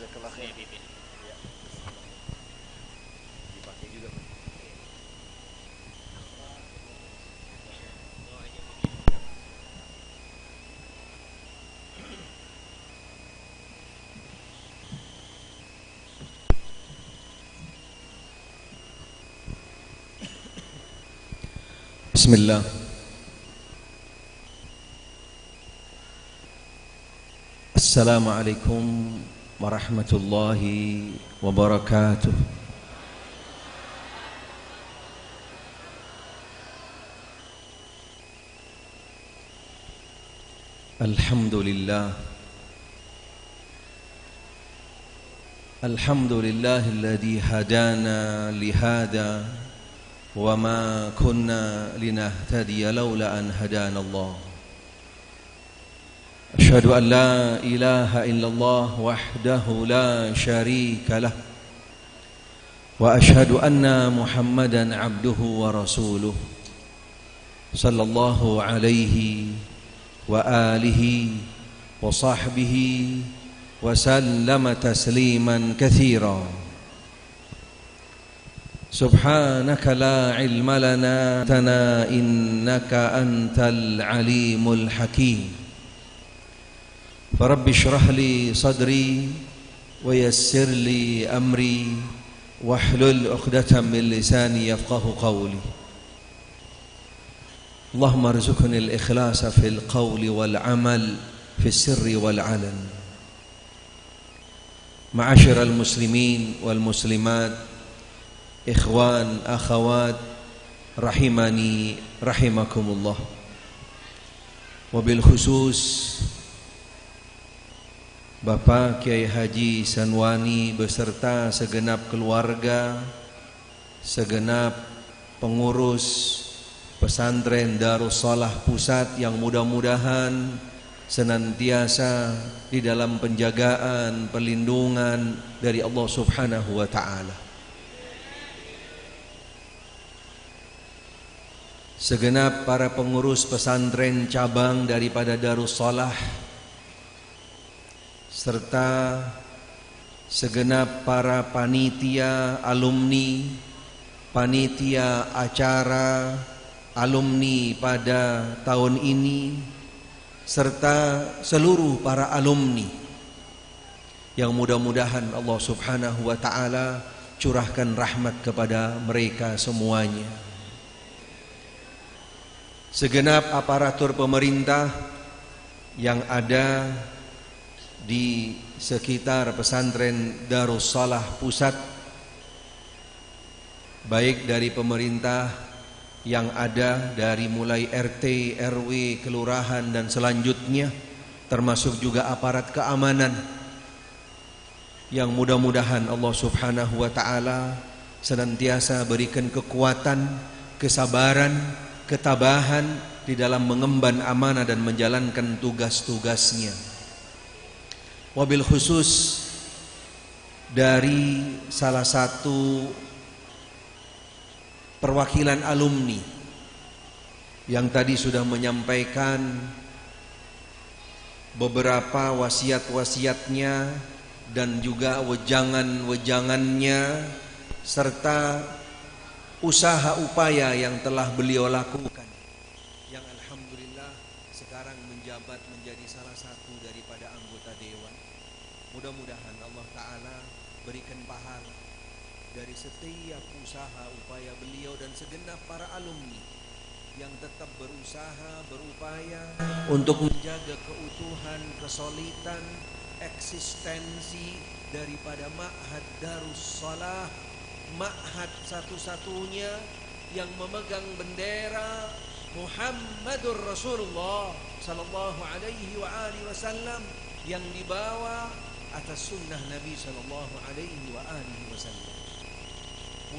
Jazakallah khair. Ya. Dipakai juga. Bismillah. Assalamualaikum warahmatullahi wabarakatuh. Alhamdulillah. Alhamdulillahilladzi hadana lihada wa ma kunna linahtadiya laula an hadana Allah. Asyhadu an la ilaha illallah wahdahu la syarika lah wa asyhadu anna Muhammadan abduhu wa rasuluh sallallahu alaihi wa alihi wa sahbihi wa sallama tasliman katsira. Subhanaka la ilma lana innaka antal alimul hakim. Rabbi shrah li sadri wa yassir li amri wahlul 'uqdatam min lisani yafqahu qawli. Allahumma arzuqni al-ikhlasa fil qawli wal 'amal fis sirri wal 'alan. Ma'asyiral muslimin wal muslimat, ikhwan akhawat rahimani rahimakumullah. Wabil khusus Bapak Kiai Haji Sanwani beserta segenap keluarga, segenap pengurus pesantren Darussalah Pusat yang mudah-mudahan senantiasa di dalam penjagaan, perlindungan dari Allah Subhanahu wa taala. Segenap para pengurus pesantren cabang daripada Darussalah serta segenap para panitia alumni, panitia acara alumni pada tahun ini, serta seluruh para alumni yang mudah-mudahan Allah Subhanahu wa taala curahkan rahmat kepada mereka semuanya. Segenap aparatur pemerintah yang ada di sekitar pesantren Darussalah Pusat, baik dari pemerintah yang ada dari mulai RT, RW, kelurahan dan selanjutnya, termasuk juga aparat keamanan, yang mudah-mudahan Allah Subhanahu wa taala senantiasa berikan kekuatan, kesabaran, ketabahan di dalam mengemban amanah dan menjalankan tugas-tugasnya. Wabil khusus dari salah satu perwakilan alumni yang tadi sudah menyampaikan beberapa wasiat-wasiatnya dan juga wejangan-wejangannya serta usaha upaya yang telah beliau lakukan, yang alhamdulillah sekarang menjabat menjadi salah satu daripada anggota dewan. Mudah-mudahan Allah Ta'ala berikan pahala dari setiap usaha upaya beliau dan segenap para alumni yang tetap berusaha, berupaya untuk menjaga keutuhan, kesolidan, eksistensi daripada Ma'had Darussalah, Ma'had satu-satunya yang memegang bendera Muhammadur Rasulullah sallallahu alaihi wa alihi wasallam, yang dibawa atas sunnah Nabi sallallahu alaihi wa alihi wasallam.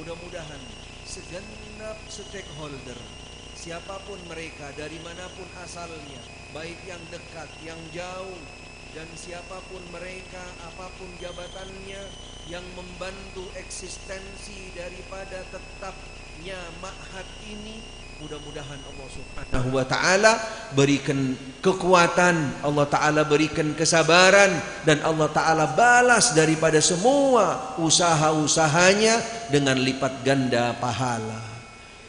Mudah-mudahan segenap stakeholder, siapapun mereka, dari manapun asalnya, baik yang dekat, yang jauh, dan siapapun mereka, apapun jabatannya, yang membantu eksistensi daripada tetapnya ma'had ini, Mudah-mudahan Allah Subhanahu wa taala berikan kekuatan, Allah taala berikan kesabaran, dan Allah taala balas daripada semua usaha-usahanya dengan lipat ganda pahala.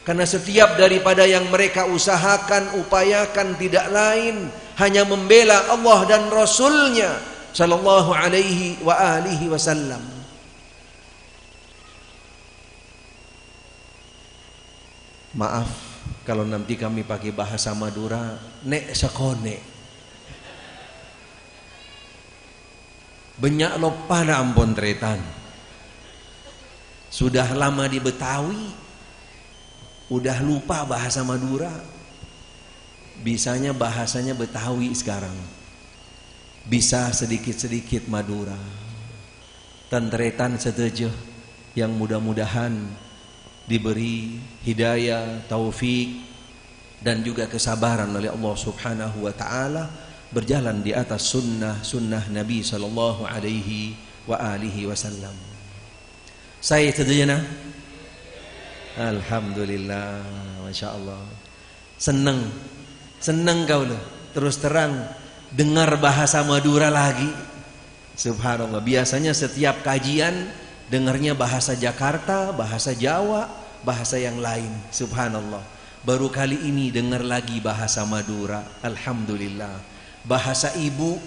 Karena setiap daripada yang mereka usahakan, upayakan tidak lain hanya membela Allah dan Rasulnya sallallahu alaihi wa alihi wasallam. Maaf kalau nanti kami pakai bahasa Madura, nek sekone. Banyak lupa na ampun tretan. Sudah lama di Betawi, udah lupa bahasa Madura. Bisanya bahasanya Betawi sekarang. Bisa sedikit-sedikit Madura. Tentretan setuju yang mudah-mudahan diberi hidayah, taufik, dan juga kesabaran oleh Allah Subhanahu wa taala berjalan di atas sunnah Nabi sallallahu alaihi wa alihi wasallam. Saya setuju. Alhamdulillah, masya Allah. Seneng kau loh. Terus terang dengar bahasa Madura lagi. Subhanallah. Biasanya setiap kajian dengarnya bahasa Jakarta, bahasa Jawa, bahasa yang lain. Subhanallah. Baru kali ini dengar lagi bahasa Madura. Alhamdulillah. Bahasa ibu,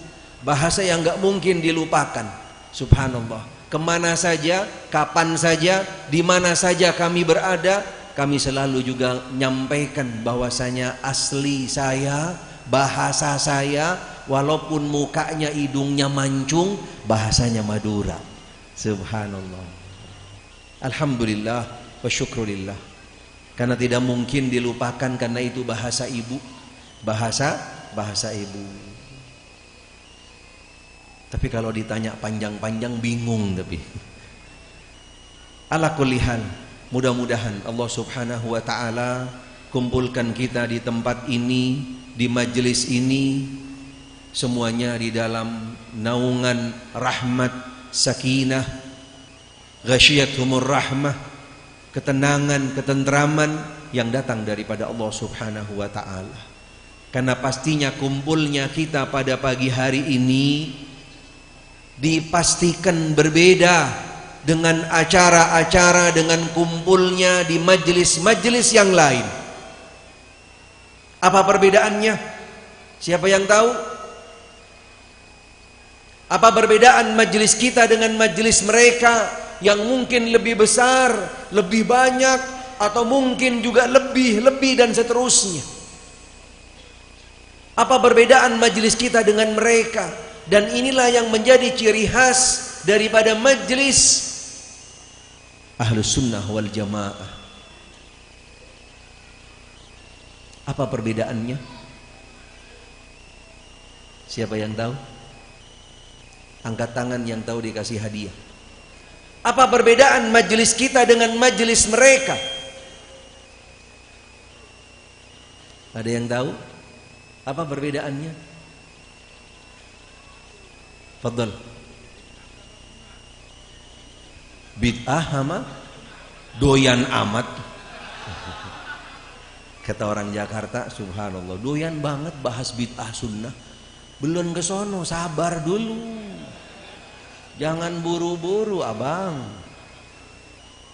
bahasa yang gak mungkin dilupakan. Subhanallah. Kemana saja, kapan saja, di mana saja kami berada, kami selalu juga menyampaikan bahwasanya asli saya, bahasa saya, walaupun mukanya hidungnya mancung, bahasanya Madura. Subhanallah. Alhamdulillah wa syukrulillah. Karena tidak mungkin dilupakan, karena itu bahasa ibu, bahasa ibu. Tapi kalau ditanya panjang-panjang bingung tapi. Ala kulli hal, mudah-mudahan Allah Subhanahu wa taala kumpulkan kita di tempat ini, di majelis ini, semuanya di dalam naungan rahmat, sakinah, ghasyiyatuhumur rahmah, ketenangan, ketentraman yang datang daripada Allah Subhanahu wa taala. Karena pastinya kumpulnya kita pada pagi hari ini dipastikan berbeda dengan acara-acara, dengan kumpulnya di majelis-majelis yang lain. Apa perbedaannya? Siapa yang tahu? Apa perbedaan majelis kita dengan majelis mereka yang mungkin lebih besar, lebih banyak, atau mungkin juga lebih dan seterusnya? Apa perbedaan majelis kita dengan mereka? Dan inilah yang menjadi ciri khas daripada majelis Ahlus Sunnah wal Jamaah. Apa perbedaannya? Siapa yang tahu? Angkat tangan yang tahu, dikasih hadiah. Apa perbedaan majelis kita dengan majelis mereka? Ada yang tahu? Apa perbedaannya? Fadhal. Bid'ah sama doyan amat. Kata orang Jakarta, subhanallah, doyan banget bahas bid'ah sunnah. Belum ke sono, sabar dulu. Jangan buru-buru abang.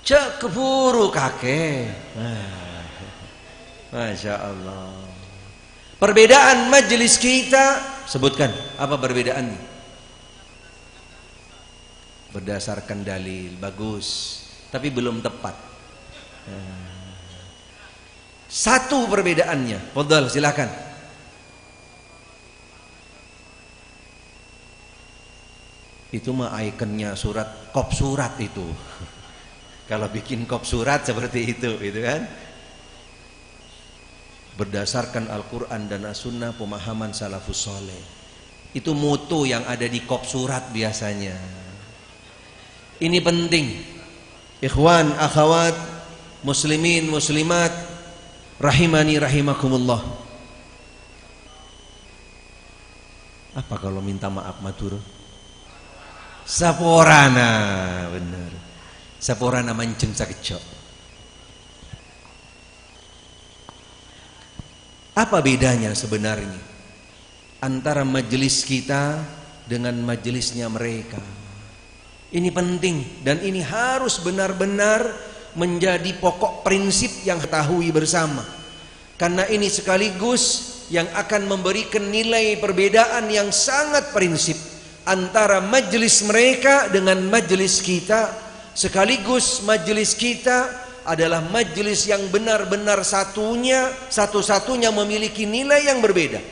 Cek keburu kakek. Masya Allah. Perbedaan majelis kita, sebutkan apa perbedaannya? Berdasarkan dalil, bagus, tapi belum tepat. Satu perbedaannya, fadhal, silakan. Itu mah ikonnya surat, kop surat itu. Kalau bikin kop surat seperti itu kan? Berdasarkan Al-Quran dan As-Sunnah, pemahaman salafus soleh. Itu mutu yang ada di kop surat biasanya. Ini penting. Ikhwan, akhwat, muslimin, muslimat, rahimani rahimakumullah. Apa kalau minta maaf matur? Saporana, benar. Saporana mancing sakecok. Apa bedanya sebenarnya antara majelis kita dengan majelisnya mereka? Ini penting dan ini harus benar-benar menjadi pokok prinsip yang ketahui bersama. Karena ini sekaligus yang akan memberikan nilai perbedaan yang sangat prinsip antara majelis mereka dengan majelis kita. Sekaligus majelis kita adalah majelis yang benar-benar satu-satunya memiliki nilai yang berbeda.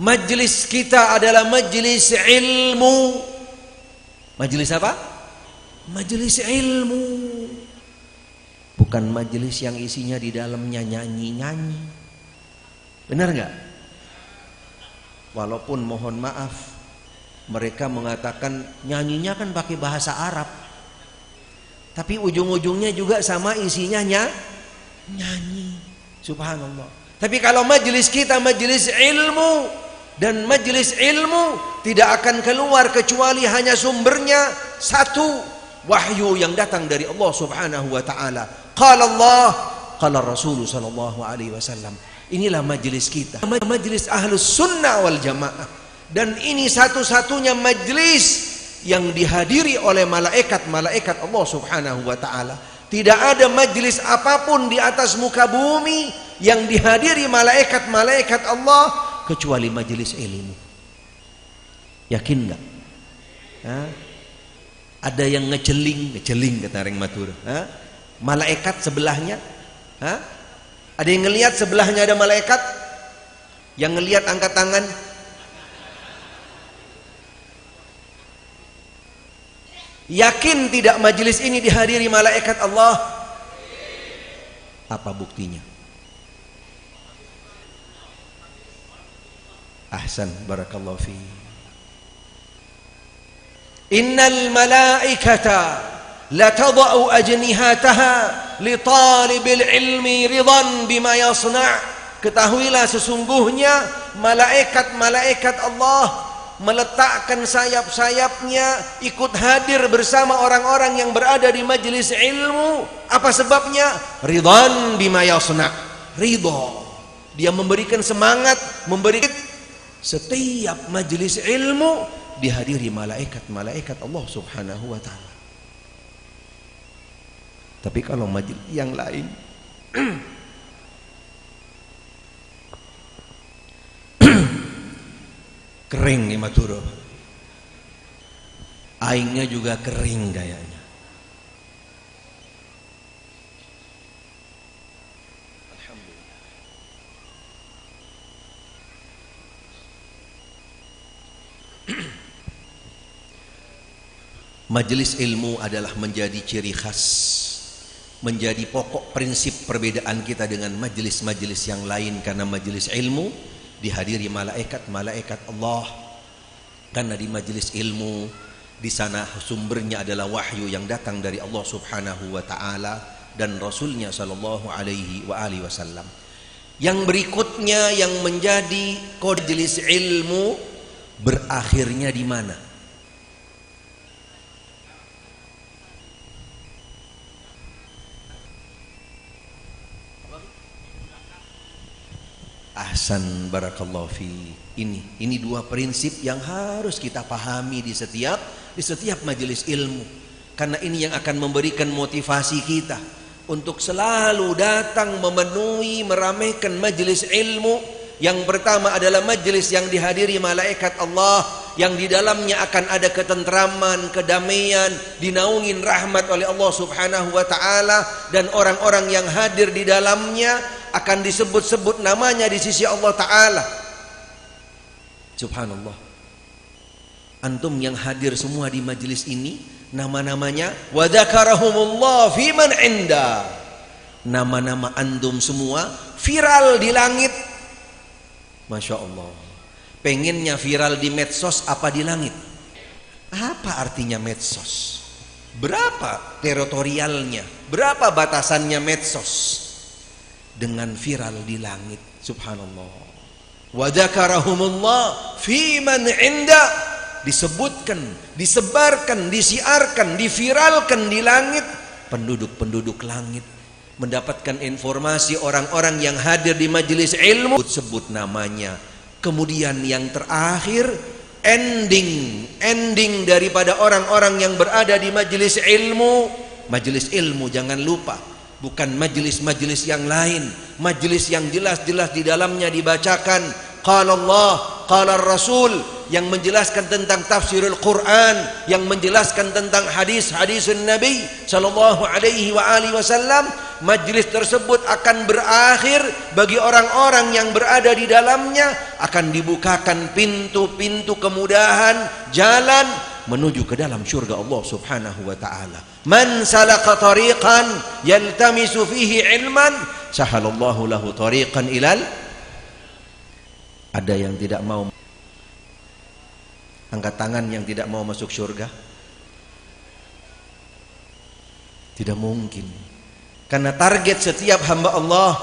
Majelis kita adalah majelis ilmu. Majelis apa? Majelis ilmu. Bukan majelis yang isinya di dalamnya nyanyi-nyanyi. Benar nggak? Walaupun mohon maaf, mereka mengatakan nyanyinya kan pakai bahasa Arab, tapi ujung-ujungnya juga sama isinya nyanyi. Subhanallah. Tapi kalau majelis kita majelis ilmu, dan majelis ilmu tidak akan keluar kecuali hanya sumbernya satu, wahyu yang datang dari Allah Subhanahu wa taala. Qala Allah, qala Rasul sallallahu alaihi wasallam. Inilah majelis kita, majelis Ahlus Sunnah wal Jamaah. Dan ini satu-satunya majelis yang dihadiri oleh malaikat-malaikat Allah Subhanahu wa taala. Tidak ada majelis apapun di atas muka bumi yang dihadiri malaikat-malaikat Allah kecuali majelis ilmu. Yakin enggak? Ada yang ngeceling kata orang Madura. Malaikat sebelahnya? Ada yang ngelihat sebelahnya ada malaikat? Yang ngelihat angkat tangan. Yakin tidak majelis ini dihadiri malaikat Allah? Apa buktinya? Ahsan, barakallahu fi. Innal malaikata la tada'u ajnihataha li talibil ilmi ridan bima yasna'. Ketahuilah sesungguhnya malaikat-malaikat Allah meletakkan sayap-sayapnya ikut hadir bersama orang-orang yang berada di majelis ilmu. Apa sebabnya? Ridwan bima yasna'. Ridha. Dia memberikan semangat, memberikan setiap majelis ilmu dihadiri malaikat-malaikat Allah Subhanahu wa taala. Tapi kalau majelis yang lain kering nih maturo, aingnya juga kering kayaknya. Majelis ilmu adalah menjadi ciri khas, menjadi pokok prinsip perbedaan kita dengan majelis-majelis yang lain. Karena majelis ilmu dihadiri malaikat-malaikat Allah. Karena di majelis ilmu, di sana sumbernya adalah wahyu yang datang dari Allah Subhanahu wa taala dan Rasulnya sallallahu alaihi wasallam. Yang berikutnya yang menjadi majelis ilmu berakhirnya di mana? Ahsan, barakallahu fi. Ini dua prinsip yang harus kita pahami di setiap majelis ilmu. Karena ini yang akan memberikan motivasi kita untuk selalu datang memenuhi, meramaikan majelis ilmu. Yang pertama adalah majelis yang dihadiri malaikat Allah, yang di dalamnya akan ada ketentraman, kedamaian, dinaungin rahmat oleh Allah Subhanahu wa taala, dan orang-orang yang hadir di dalamnya akan disebut-sebut namanya di sisi Allah taala. Subhanallah. Antum yang hadir semua di majelis ini, nama-namanya wa dzakarahumullah fi man inda. Nama-nama antum semua viral di langit. Masya Allah. Pengennya viral di medsos apa di langit? Apa artinya medsos? Berapa teritorialnya? Berapa batasannya medsos? Dengan viral di langit. Subhanallah. Wa dzakarahumullah fi man inda. Disebutkan, disebarkan, disiarkan, diviralkan di langit. Penduduk-penduduk langit mendapatkan informasi orang-orang yang hadir di majelis ilmu, sebut namanya. Kemudian yang terakhir, ending daripada orang-orang yang berada di majelis ilmu. Majelis ilmu jangan lupa, bukan majelis-majelis yang lain, majelis yang jelas-jelas di dalamnya dibacakan qala Allah, qala Rasul, yang menjelaskan tentang tafsirul Quran, yang menjelaskan tentang hadis-hadisun Nabi sallallahu alaihi wasallam. Majlis tersebut akan berakhir, bagi orang-orang yang berada di dalamnya akan dibukakan pintu-pintu kemudahan, jalan menuju ke dalam surga Allah Subhanahu wa taala. Man salaka tariqan yaltamisu fihi ilman sahalallahu lahu tariqan ilal. Ada yang tidak mau angkat tangan, yang tidak mau masuk surga? Tidak mungkin. Karena target setiap hamba Allah,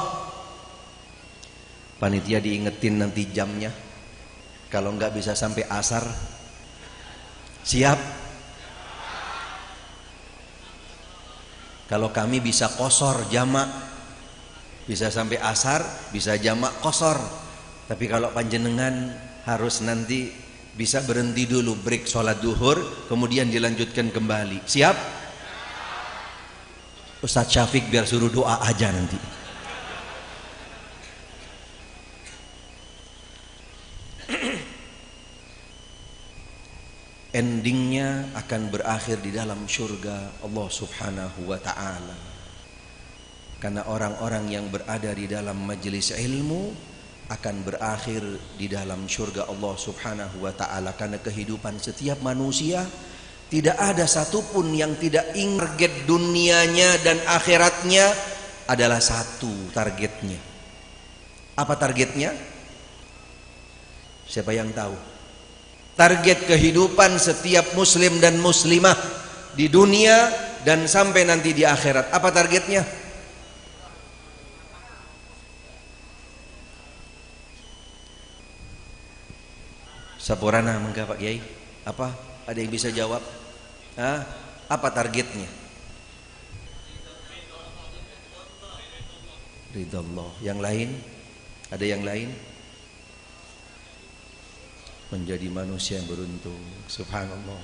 panitia diingetin nanti jamnya, kalau enggak bisa sampai asar. Siap? Kalau kami bisa qosor jamak, bisa sampai asar, bisa jamak qosor. Tapi kalau panjenengan harus nanti bisa berhenti dulu, break sholat duhur, kemudian dilanjutkan kembali. Siap? Ustadz Syafiq biar suruh doa aja nanti. Endingnya akan berakhir di dalam surga Allah Subhanahu wa ta'ala. Karena orang-orang yang berada di dalam majelis ilmu akan berakhir di dalam surga Allah Subhanahu wa ta'ala. Karena kehidupan setiap manusia, tidak ada satupun yang tidak ingin target dunianya dan akhiratnya adalah satu targetnya. Apa targetnya? Siapa yang tahu? Target kehidupan setiap muslim dan muslimah di dunia dan sampai nanti di akhirat. Apa targetnya? Saporana mengapa Pak Kiai? Apa? Ada yang bisa jawab? Hah? Apa targetnya? Ridha Allah. Yang lain? Ada yang lain? Menjadi manusia yang beruntung. Subhanallah.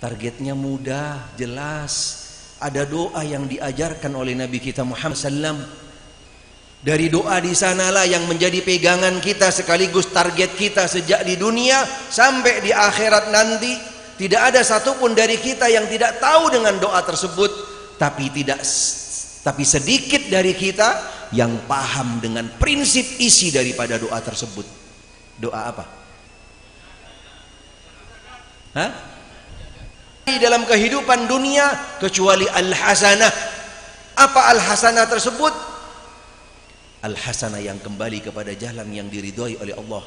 Targetnya mudah, jelas. Ada doa yang diajarkan oleh Nabi kita Muhammad SAW. Dari doa di sanalah yang menjadi pegangan kita sekaligus target kita sejak di dunia sampai di akhirat nanti. Tidak ada satupun dari kita yang tidak tahu dengan doa tersebut, tapi sedikit dari kita yang paham dengan prinsip isi daripada doa tersebut. Doa apa? Hah? Di dalam kehidupan dunia kecuali al-hasanah. Apa al-hasanah tersebut? Al-hasanah yang kembali kepada jalan yang diridhoi oleh Allah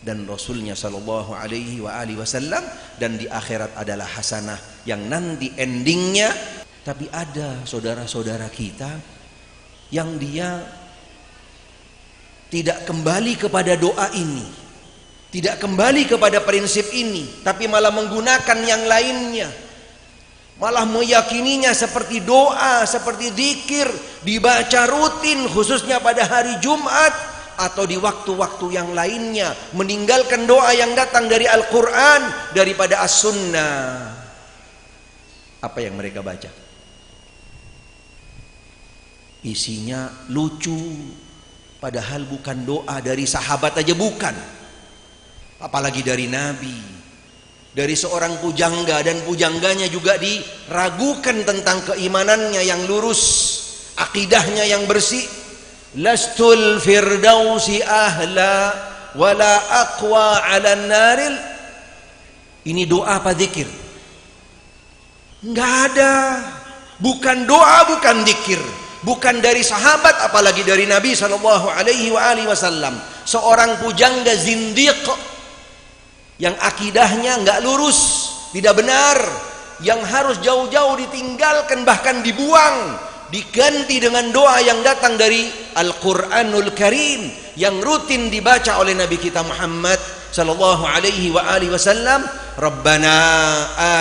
dan Rasulnya sallallahu alaihi wasallam, dan di akhirat adalah hasanah yang nanti endingnya. Tapi ada saudara-saudara kita yang dia tidak kembali kepada doa ini, tidak kembali kepada prinsip ini, tapi malah menggunakan yang lainnya, malah meyakininya seperti doa, seperti zikir, dibaca rutin khususnya pada hari Jumat atau di waktu-waktu yang lainnya, meninggalkan doa yang datang dari Al-Quran daripada As-Sunnah. Apa yang mereka baca? Isinya lucu, padahal bukan doa dari sahabat aja bukan, apalagi dari Nabi, dari seorang pujangga, dan pujangganya juga diragukan tentang keimanannya yang lurus, akidahnya yang bersih. Lastul firdausi ahla wala aqwa ala naril. Ini doa apa zikir? Enggak ada. Bukan doa, bukan zikir, bukan dari sahabat apalagi dari Nabi sallallahu alaihi wasallam. Seorang pujangga zindiq yang akidahnya enggak lurus, tidak benar, yang harus jauh-jauh ditinggalkan bahkan dibuang, diganti dengan doa yang datang dari Al-Quranul Karim yang rutin dibaca oleh Nabi kita Muhammad sallallahu alaihi wasallam. Rabbana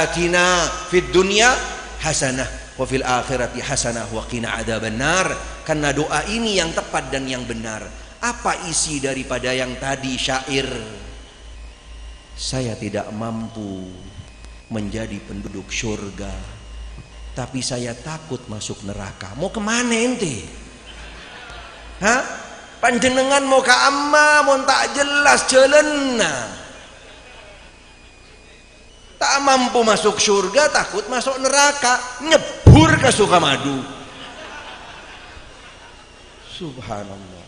atina fid dunya hasanah wa fil akhirati hasanah wa qina adzabannar. Karena doa ini yang tepat dan yang benar. Apa isi daripada yang tadi syair? Saya tidak mampu menjadi penduduk surga, tapi saya takut masuk neraka. Mau kemana ente? Hah? Panjenengan mau ke amma, mau tak jelas jalanna. Tak mampu masuk surga, takut masuk neraka, nyebur ke Sukamadu. Subhanallah.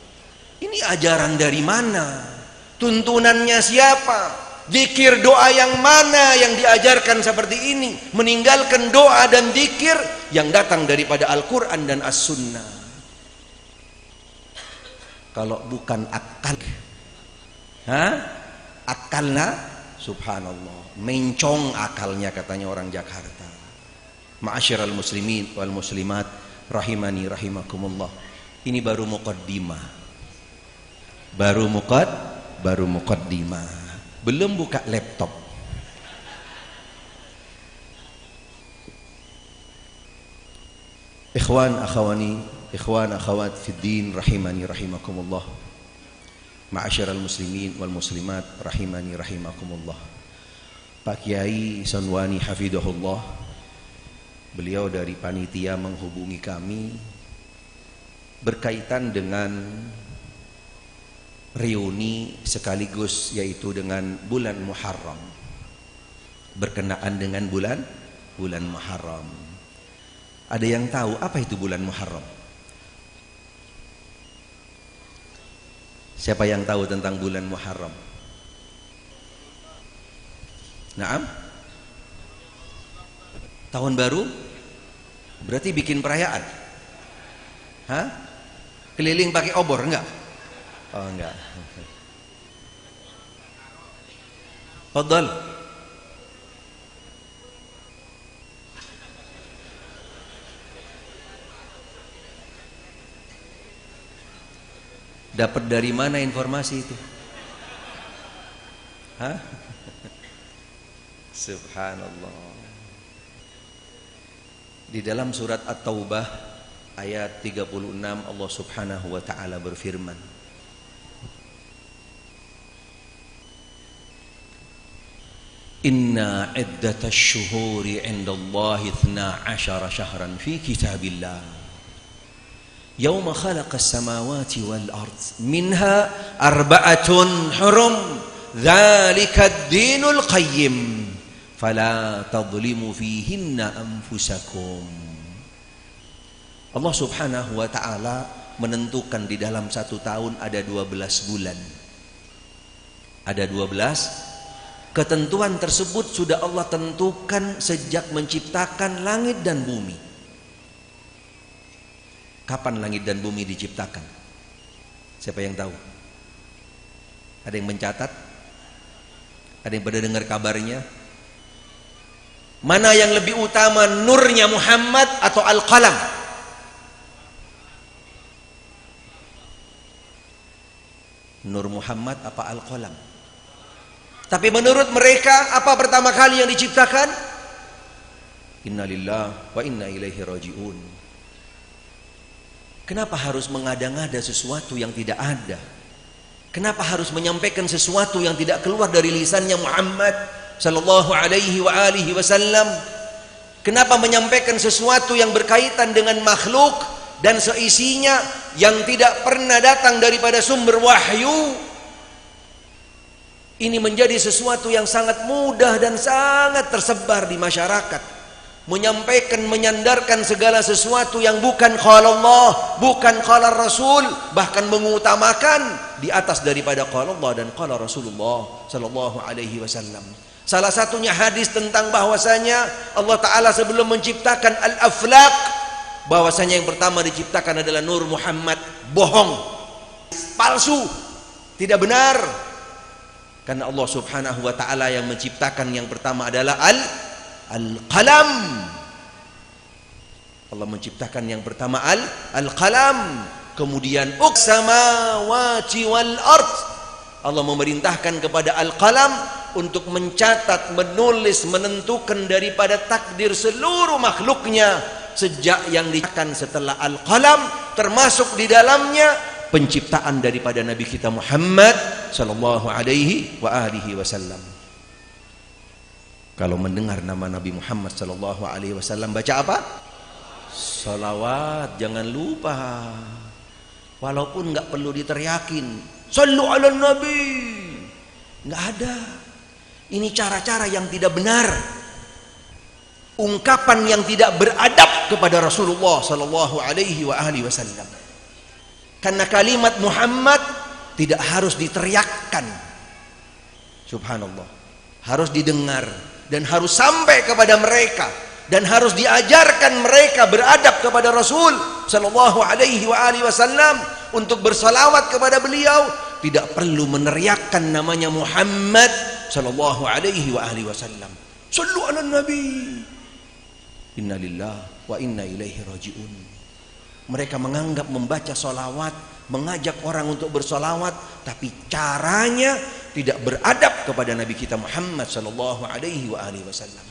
Ini ajaran dari mana? Tuntunannya siapa? Zikir doa yang mana yang diajarkan seperti ini? Meninggalkan doa dan zikir yang datang daripada Al-Quran dan As-Sunnah. Kalau bukan akal, akalnya, subhanallah, mencong akalnya katanya orang Jakarta. Ma'asyiral muslimin wal muslimat rahimani rahimakumullah. Ini baru muqaddimah. Baru muqaddimah. Belum buka laptop. Ikhwan akhawat fid din rahimani rahimakumullah. Ma'asyiral muslimin wal muslimat rahimani rahimakumullah. Pak Kiai Sanwani hafidhahullah, beliau dari panitia menghubungi kami berkaitan dengan reuni sekaligus yaitu dengan bulan Muharram, berkenaan dengan bulan Muharram. Ada yang tahu apa itu bulan Muharram? Siapa yang tahu tentang bulan Muharram? Naam? Tahun baru? Berarti bikin perayaan? Hah? Keliling pakai obor enggak? Oh enggak. Fadhal. Dapat dari mana informasi itu? Hah? Subhanallah. Di dalam surat At-Taubah ayat 36 Allah Subhanahu wa taala berfirman, Inna iddatash syuhuri 'indallahi 12 syahran fi kitabillah يوم خلق السماوات والأرض منها 4 حرم ذلك الدين القيم فلا تظلموا فيهن أنفسكم. Allah subhanahu wa ta'ala menentukan di dalam 1 tahun ada 12 bulan. Ada 12. Ketentuan tersebut sudah Allah tentukan sejak menciptakan langit dan bumi. Kapan langit dan bumi diciptakan? Siapa yang tahu? Ada yang mencatat? Ada yang pada dengar kabarnya? Mana yang lebih utama, nurnya Muhammad atau Al-Qalam? Nur Muhammad apa Al-Qalam? Tapi menurut mereka apa pertama kali yang diciptakan? Inna lillahi wa inna ilaihi raji'un. Kenapa harus mengada-ngada sesuatu yang tidak ada? Kenapa harus menyampaikan sesuatu yang tidak keluar dari lisannya Muhammad sallallahu alaihi wa alihi wasallam? Kenapa menyampaikan sesuatu yang berkaitan dengan makhluk dan seisinya yang tidak pernah datang daripada sumber wahyu? Ini menjadi sesuatu yang sangat mudah dan sangat tersebar di masyarakat. Menyampaikan, menyandarkan segala sesuatu yang bukan qala Allah, bukan qala Rasul, bahkan mengutamakan di atas daripada qala Allah dan qala Rasulullah sallallahu alaihi wasallam. Salah satunya hadis tentang bahwasanya Allah Ta'ala sebelum menciptakan al-aflaq, bahwasanya yang pertama diciptakan adalah Nur Muhammad. Bohong, palsu, tidak benar. Karena Allah Subhanahu wa Ta'ala yang menciptakan yang pertama adalah Al-Qalam. Allah menciptakan yang pertama Al-Qalam. Kemudian samawati wal ard. Allah memerintahkan kepada Al-Qalam untuk mencatat, menulis, menentukan daripada takdir seluruh makhluknya sejak yang diciptakan setelah Al-Qalam, termasuk di dalamnya penciptaan daripada Nabi kita Muhammad sallallahu alaihi wa alihi wasallam. Kalau mendengar nama Nabi Muhammad sallallahu alaihi wasallam, baca apa? Salawat. Jangan lupa, walaupun nggak perlu diteriakin, sallu ala nabi, nggak ada. Ini cara-cara yang tidak benar, ungkapan yang tidak beradab kepada Rasulullah sallallahu alaihi wa alihi wasallam. Karena kalimat Muhammad tidak harus diteriakkan, subhanallah, harus didengar dan harus sampai kepada mereka, dan harus diajarkan mereka beradab kepada Rasul sallallahu alaihi wa alihi wasallam. Untuk bersalawat kepada beliau tidak perlu meneriakkan namanya Muhammad sallallahu alaihi wa alihi wasallam. Sallu ala nabi. Inna lillahi wa inna ilaihi raji'un. Mereka menganggap membaca salawat, mengajak orang untuk bersalawat, tapi caranya tidak beradab kepada Nabi kita Muhammad sallallahu alaihi wa alihi wasallam.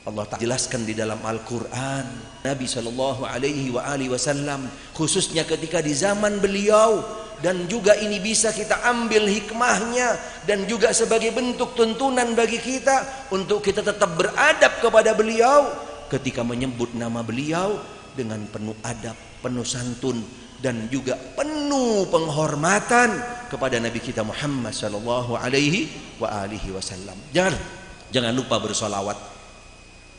Allah Ta'ala jelaskan di dalam Al-Quran, Nabi sallallahu alaihi wa alihi wasallam, khususnya ketika di zaman beliau, dan juga ini bisa kita ambil hikmahnya dan juga sebagai bentuk tuntunan bagi kita untuk kita tetap beradab kepada beliau ketika menyebut nama beliau dengan penuh adab, penuh santun, dan juga penuh penghormatan kepada Nabi kita Muhammad sallallahu alaihi wa alihi wasallam. Jangan lupa bersolawat.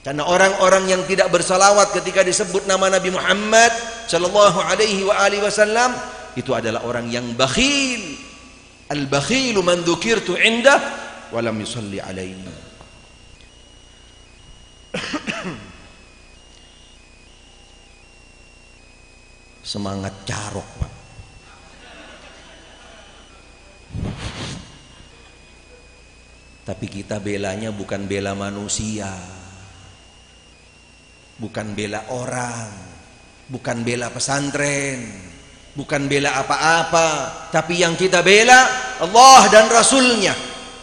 Karena orang-orang yang tidak bersalawat ketika disebut nama Nabi Muhammad sallallahu alaihi wa alihi wasallam itu adalah orang yang bakhil. Al-bakhilu man dzukirtu indah wa lam yusalli alaihi. Semangat carok, Pak. Tapi kita belanya bukan bela manusia, bukan bela orang, bukan bela pesantren, bukan bela apa-apa, tapi yang kita bela Allah dan Rasulnya.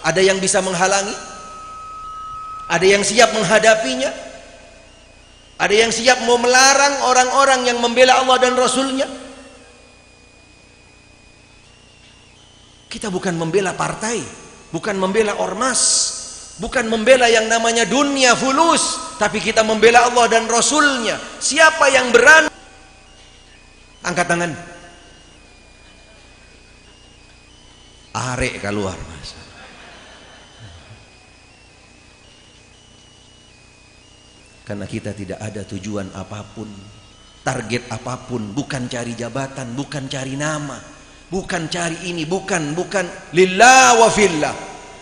Ada yang bisa menghalangi? Ada yang siap menghadapinya? Ada yang siap mau melarang orang-orang yang membela Allah dan Rasulnya? Kita bukan membela partai, bukan membela ormas, bukan membela yang namanya dunia fulus, tapi kita membela Allah dan Rasulnya. Siapa yang berani? Angkat tangan. Arek keluar, Mas. Karena kita tidak ada tujuan apapun, target apapun, bukan cari jabatan, bukan cari nama, bukan cari ini, bukan lillah wa fillah.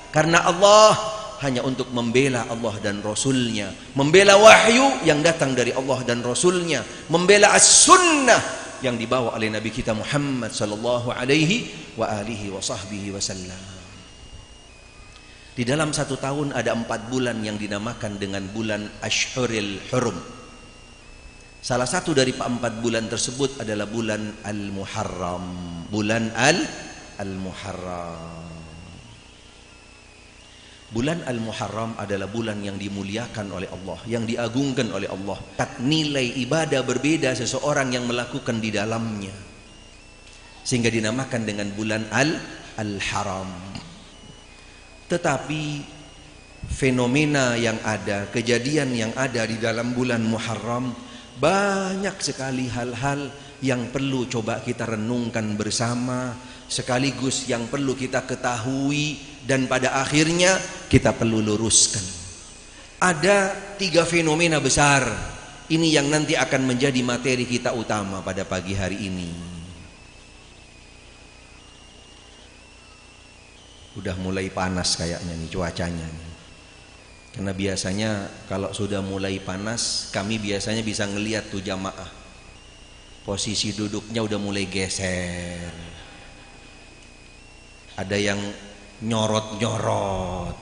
Karena Allah hanya untuk membela Allah dan Rasulnya, membela wahyu yang datang dari Allah dan Rasulnya, membela as-sunnah yang dibawa oleh Nabi kita Muhammad sallallahu alaihi wa alihi wa sahbihi wasallam. Di dalam satu tahun ada 4 bulan yang dinamakan dengan bulan Ashhuril Hurum. Salah satu dari 4 bulan tersebut adalah bulan Al-Muharram. Bulan Al-Muharram. Bulan Al-Muharram adalah bulan yang dimuliakan oleh Allah, yang diagungkan oleh Allah. Nilai ibadah berbeda seseorang yang melakukan di dalamnya, sehingga dinamakan dengan bulan Al-Haram. Tetapi fenomena yang ada, kejadian yang ada di dalam bulan Muharram, banyak sekali hal-hal yang perlu coba kita renungkan bersama, sekaligus yang perlu kita ketahui dan pada akhirnya kita perlu luruskan. Ada 3 fenomena besar ini yang nanti akan menjadi materi kita utama pada pagi hari ini. Udah mulai panas kayaknya nih cuacanya nih. Karena biasanya kalau sudah mulai panas, kami biasanya bisa ngelihat tuh jamaah, posisi duduknya udah mulai geser. Ada yang nyorot-nyorot,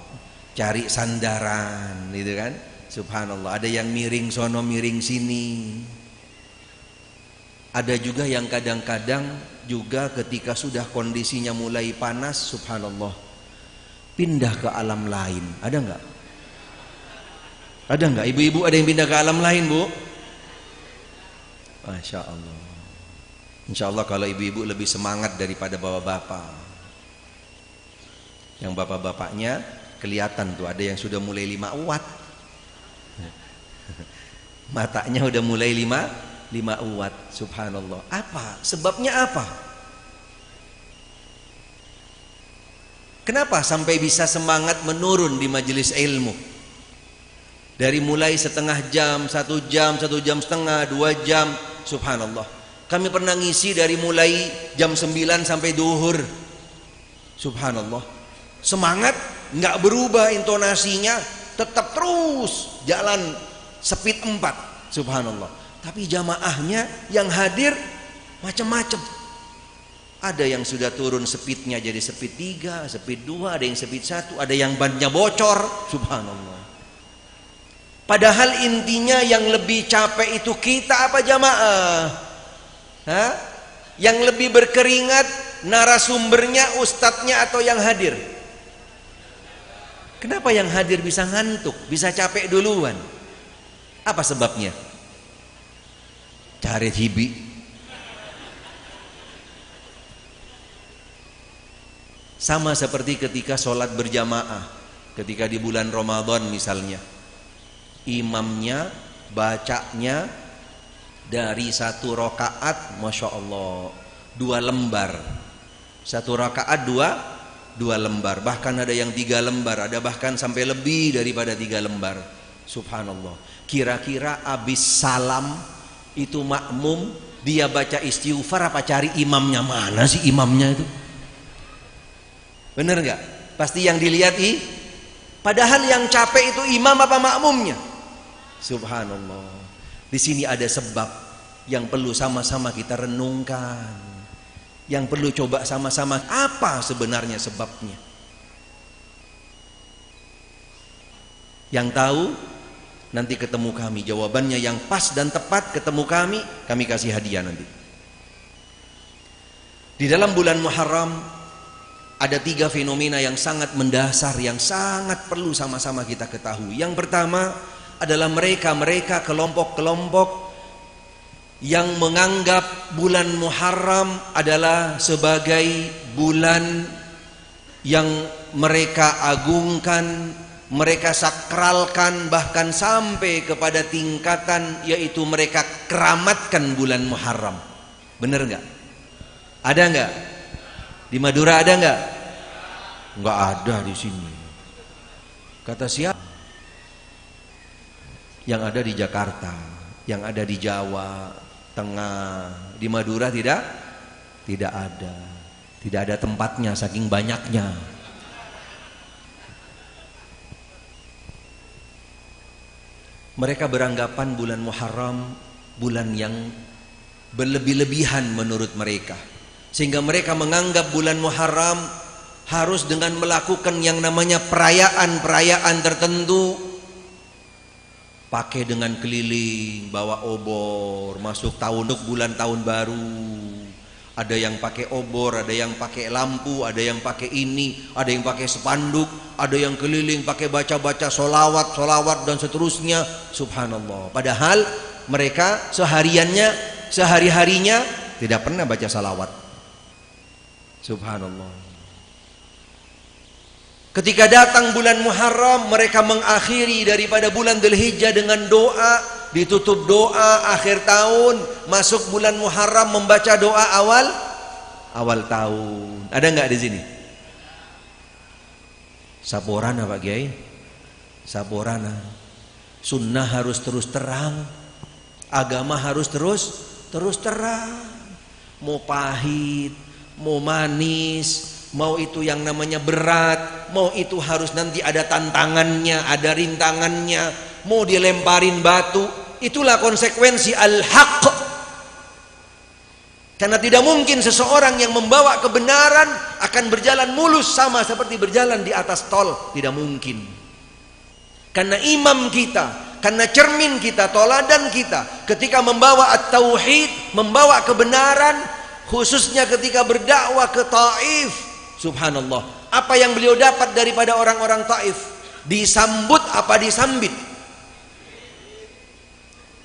cari sandaran gitu kan. Subhanallah, ada yang miring sono miring sini. Ada juga yang kadang-kadang juga ketika sudah kondisinya mulai panas, subhanallah, pindah ke alam lain. Ada enggak? Ada enggak? Ibu-ibu ada yang pindah ke alam lain, Bu? Masya Allah. Insya Allah kalau ibu-ibu lebih semangat daripada bapak-bapak. Yang bapak-bapaknya kelihatan tuh, ada yang sudah mulai 5 watt. Matanya udah mulai 5 watt. Subhanallah. Apa? Sebabnya apa? Kenapa sampai bisa semangat menurun di majelis ilmu? Dari mulai setengah jam, 1 jam, 1 jam setengah, 2 jam. Subhanallah. Kami pernah ngisi dari mulai jam 9 sampai duhur. Subhanallah. Semangat, nggak berubah intonasinya, tetap terus jalan speed 4. Subhanallah. Tapi jamaahnya yang hadir macam-macam. Ada yang sudah turun speednya jadi speed 3, speed 2, ada yang speed 1, ada yang bannya bocor. Subhanallah. Padahal intinya yang lebih capek itu kita apa jamaah? Hah? Yang lebih berkeringat narasumbernya, ustadznya atau yang hadir? Kenapa yang hadir bisa ngantuk, bisa capek duluan? Apa sebabnya? Cari hibi. Sama seperti ketika sholat berjamaah, ketika di bulan Ramadan misalnya, imamnya bacanya dari 1 rakaat, Masya Allah, 2 lembar. 1 rakaat 2 lembar. Bahkan ada yang 3 lembar, ada bahkan sampai lebih daripada 3 lembar. Subhanallah. Kira-kira abis salam itu makmum, dia baca istighfar apa cari imamnya? Mana sih imamnya itu? Bener nggak? Pasti yang dilihat padahal yang capek itu imam apa makmumnya? Subhanallah. Di sini ada sebab yang perlu sama-sama kita renungkan, yang perlu coba sama-sama apa sebenarnya sebabnya. Yang tahu nanti ketemu kami, jawabannya yang pas dan tepat ketemu kami kasih hadiah nanti. Di dalam bulan Muharram ada 3 fenomena yang sangat mendasar, yang sangat perlu sama-sama kita ketahui. Yang pertama adalah mereka kelompok-kelompok yang menganggap bulan Muharram adalah sebagai bulan yang mereka agungkan, mereka sakralkan, bahkan sampai kepada tingkatan yaitu mereka keramatkan bulan Muharram. Bener nggak? Ada nggak? Di Madura ada nggak? Nggak ada di sini. Kata siapa? Yang ada di Jakarta, yang ada di Jawa Tengah, di Madura tidak ada. Tidak ada tempatnya saking banyaknya. Mereka beranggapan bulan Muharram bulan yang berlebih-lebihan menurut mereka. Sehingga mereka menganggap bulan Muharram harus dengan melakukan yang namanya perayaan-perayaan tertentu. Pakai dengan keliling, bawa obor, masuk tahun bulan tahun baru. Ada yang pakai obor, ada yang pakai lampu, ada yang pakai ini, ada yang pakai spanduk, ada yang keliling pakai baca-baca solawat dan seterusnya. Subhanallah. Padahal mereka sehari-harinya tidak pernah baca salawat. Subhanallah. Ketika datang bulan Muharram, mereka mengakhiri daripada bulan Dzulhijjah dengan doa, ditutup doa akhir tahun, masuk bulan Muharram membaca doa awal tahun. Ada nggak di sini? Saborana Pak Kiai, saborana. Sunnah harus terus terang, agama harus terus terang. Mau pahit, mau manis, mau itu yang namanya berat, mau itu harus nanti ada tantangannya, ada rintangannya, mau dilemparin batu, itulah konsekuensi al-haq. Karena tidak mungkin seseorang yang membawa kebenaran akan berjalan mulus sama seperti berjalan di atas tol, tidak mungkin. Karena imam kita, karena cermin kita, toladan kita ketika membawa at-tauhid, membawa kebenaran, khususnya ketika berdakwah ke Taif. Subhanallah, apa yang beliau dapat daripada orang-orang Taif? Disambut apa disambit?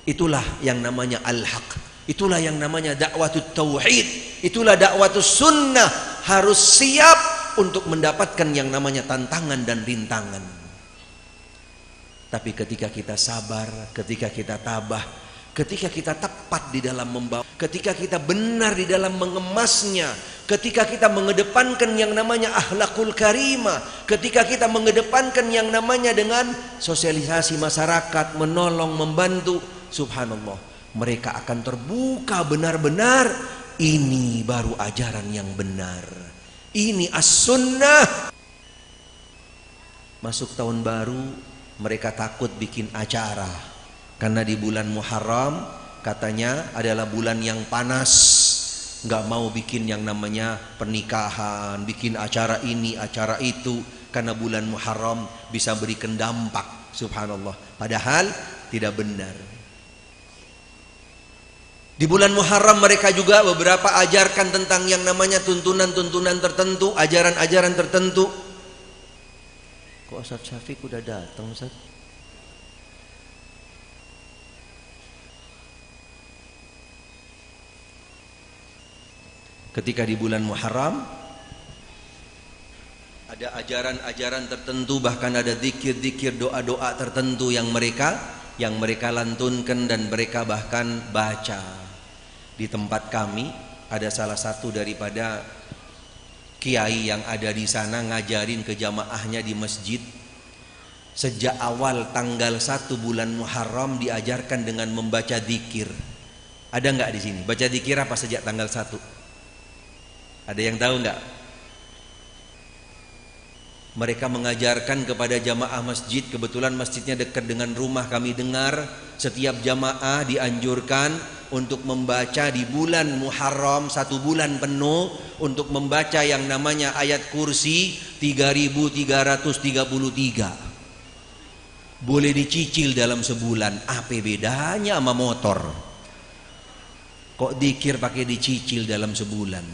Itulah yang namanya al-haq. Itulah yang namanya dakwatut tauhid, itulah dakwatus sunnah. Harus siap untuk mendapatkan yang namanya tantangan dan rintangan. Tapi ketika kita sabar, ketika kita tabah, ketika kita tepat di dalam membawa, ketika kita benar di dalam mengemasnya, ketika kita mengedepankan yang namanya akhlakul karimah, ketika kita mengedepankan yang namanya dengan sosialisasi masyarakat, menolong, membantu, subhanallah, mereka akan terbuka benar-benar. Ini baru ajaran yang benar, ini as-sunnah. Masuk tahun baru, mereka takut bikin acara karena di bulan Muharram katanya adalah bulan yang panas, nggak mau bikin yang namanya pernikahan, bikin acara ini, acara itu, karena bulan Muharram bisa berikan dampak, subhanallah. Padahal tidak benar. Di bulan Muharram mereka juga beberapa ajarkan tentang yang namanya tuntunan-tuntunan tertentu, ajaran-ajaran tertentu. Kok Ustaz Syafiq udah datang, Ustaz? Ketika di bulan Muharram ada ajaran-ajaran tertentu, bahkan ada zikir-zikir, doa-doa tertentu yang mereka lantunkan dan mereka bahkan baca. Di tempat kami ada salah satu daripada kiai yang ada di sana ngajarin ke jamaahnya di masjid. Sejak awal tanggal 1 bulan Muharram diajarkan dengan membaca zikir. Ada nggak di sini? Baca zikir apa sejak tanggal 1? Ada yang tahu nggak? Mereka mengajarkan kepada jamaah masjid, kebetulan masjidnya dekat dengan rumah kami dengar, setiap jamaah dianjurkan untuk membaca di bulan Muharram 1 bulan penuh, untuk membaca yang namanya ayat kursi 3333. Boleh dicicil dalam sebulan. Apa bedanya sama motor? Kok zikir pakai dicicil dalam sebulan?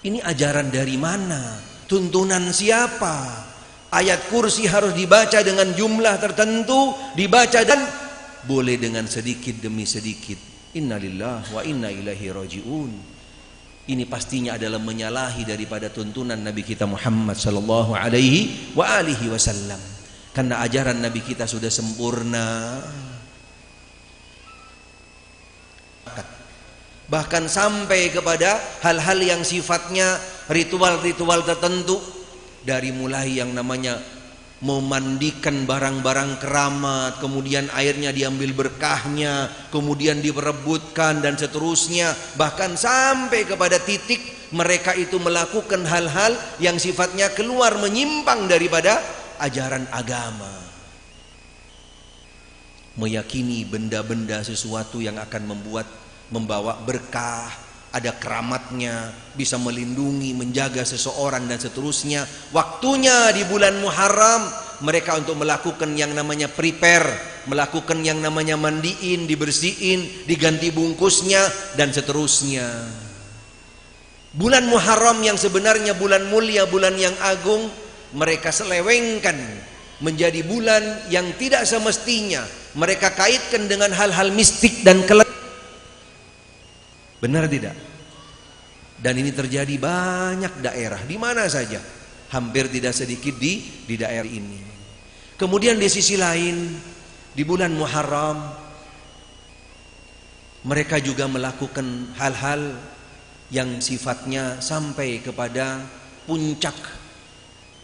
Ini ajaran dari mana? Tuntunan siapa? Ayat kursi harus dibaca dengan jumlah tertentu, dibaca dan boleh dengan sedikit demi sedikit. Innalillahi wa inna ilaihi rajiun. Ini pastinya adalah menyalahi daripada tuntunan Nabi kita Muhammad sallallahu alaihi wa alihi wasallam. Karena ajaran Nabi kita sudah sempurna. Bahkan sampai kepada hal-hal yang sifatnya ritual-ritual tertentu, dari mulai yang namanya memandikan barang-barang keramat, kemudian airnya diambil berkahnya, kemudian diperebutkan dan seterusnya, bahkan sampai kepada titik mereka itu melakukan hal-hal yang sifatnya keluar menyimpang daripada ajaran agama, meyakini benda-benda sesuatu yang akan membawa berkah, ada keramatnya, bisa melindungi, menjaga seseorang dan seterusnya. Waktunya di bulan Muharram mereka untuk melakukan yang namanya prepare, melakukan yang namanya mandiin, dibersihin, diganti bungkusnya dan seterusnya. Bulan Muharram yang sebenarnya bulan mulia, bulan yang agung, mereka selewengkan menjadi bulan yang tidak semestinya. Mereka kaitkan dengan hal-hal mistik dan benar tidak? Dan ini terjadi banyak daerah, di mana saja, hampir tidak sedikit di daerah ini. Kemudian di sisi lain, di bulan Muharram mereka juga melakukan hal-hal yang sifatnya sampai kepada puncak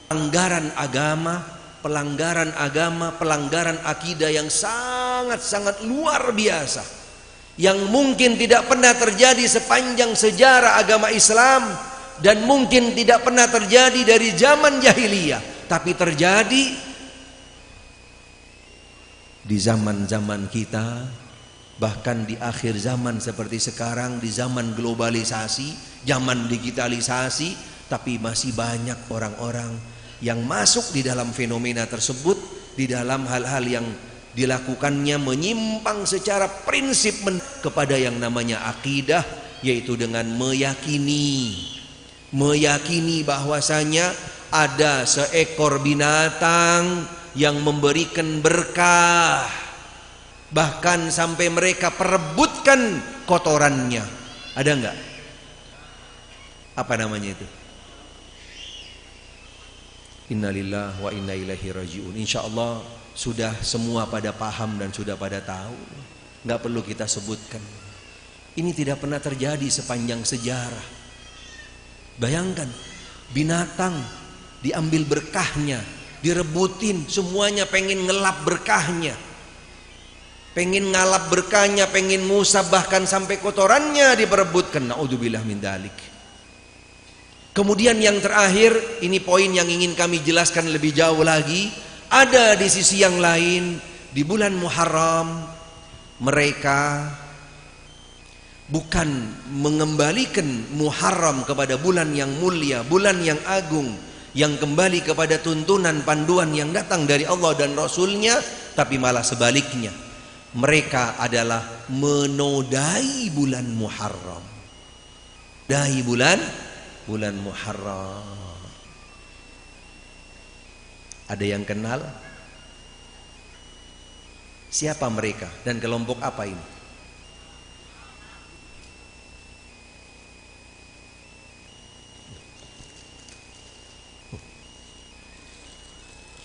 pelanggaran agama, pelanggaran akidah yang sangat-sangat luar biasa, yang mungkin tidak pernah terjadi sepanjang sejarah agama Islam, dan mungkin tidak pernah terjadi dari zaman jahiliyah, tapi terjadi di zaman-zaman kita, bahkan di akhir zaman seperti sekarang, di zaman globalisasi, zaman digitalisasi, tapi masih banyak orang-orang yang masuk di dalam fenomena tersebut, di dalam hal-hal yang dilakukannya menyimpang secara prinsip kepada yang namanya akidah, yaitu dengan meyakini bahwasanya ada seekor binatang yang memberikan berkah, bahkan sampai mereka perebutkan kotorannya. Ada enggak? Apa namanya itu? Innalillahi wa inna ilaihi rajiun. Insyaallah sudah semua pada paham dan sudah pada tahu. Enggak perlu kita sebutkan. Ini tidak pernah terjadi sepanjang sejarah. Bayangkan, binatang diambil berkahnya, direbutin, semuanya pengen ngelap berkahnya, pengen ngalap berkahnya, pengen musab, bahkan sampai kotorannya diperebutkan. Naudzubillah min dzalik. Kemudian yang terakhir, ini poin yang ingin kami jelaskan lebih jauh lagi. Ada di sisi yang lain, di bulan Muharram mereka bukan mengembalikan Muharram kepada bulan yang mulia, bulan yang agung, yang kembali kepada tuntunan panduan yang datang dari Allah dan Rasulnya, tapi malah sebaliknya. Mereka adalah menodai bulan Muharram. Dari bulan Muharram. Ada yang kenal? Siapa mereka dan kelompok apa ini?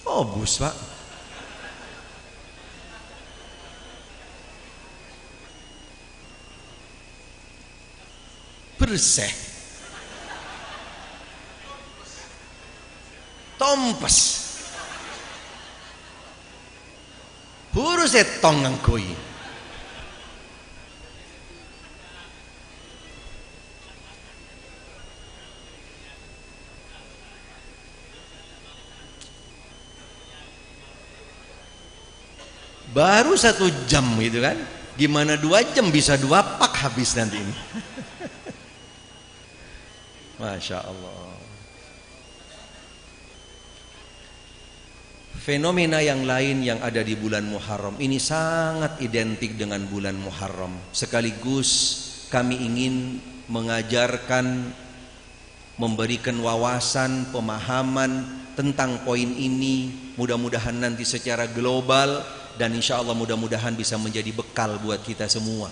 Oh, bus Pak. Berseh. Tompes. Hurus etong ngangkui. Baru 1 jam gitu kan. Gimana 2 jam bisa 2 pak habis nanti ini. Masya Allah. Fenomena yang lain yang ada di bulan Muharram ini sangat identik dengan bulan Muharram. Sekaligus kami ingin mengajarkan, memberikan wawasan, pemahaman tentang poin ini. Mudah-mudahan nanti secara global, dan insya Allah mudah-mudahan bisa menjadi bekal buat kita semua.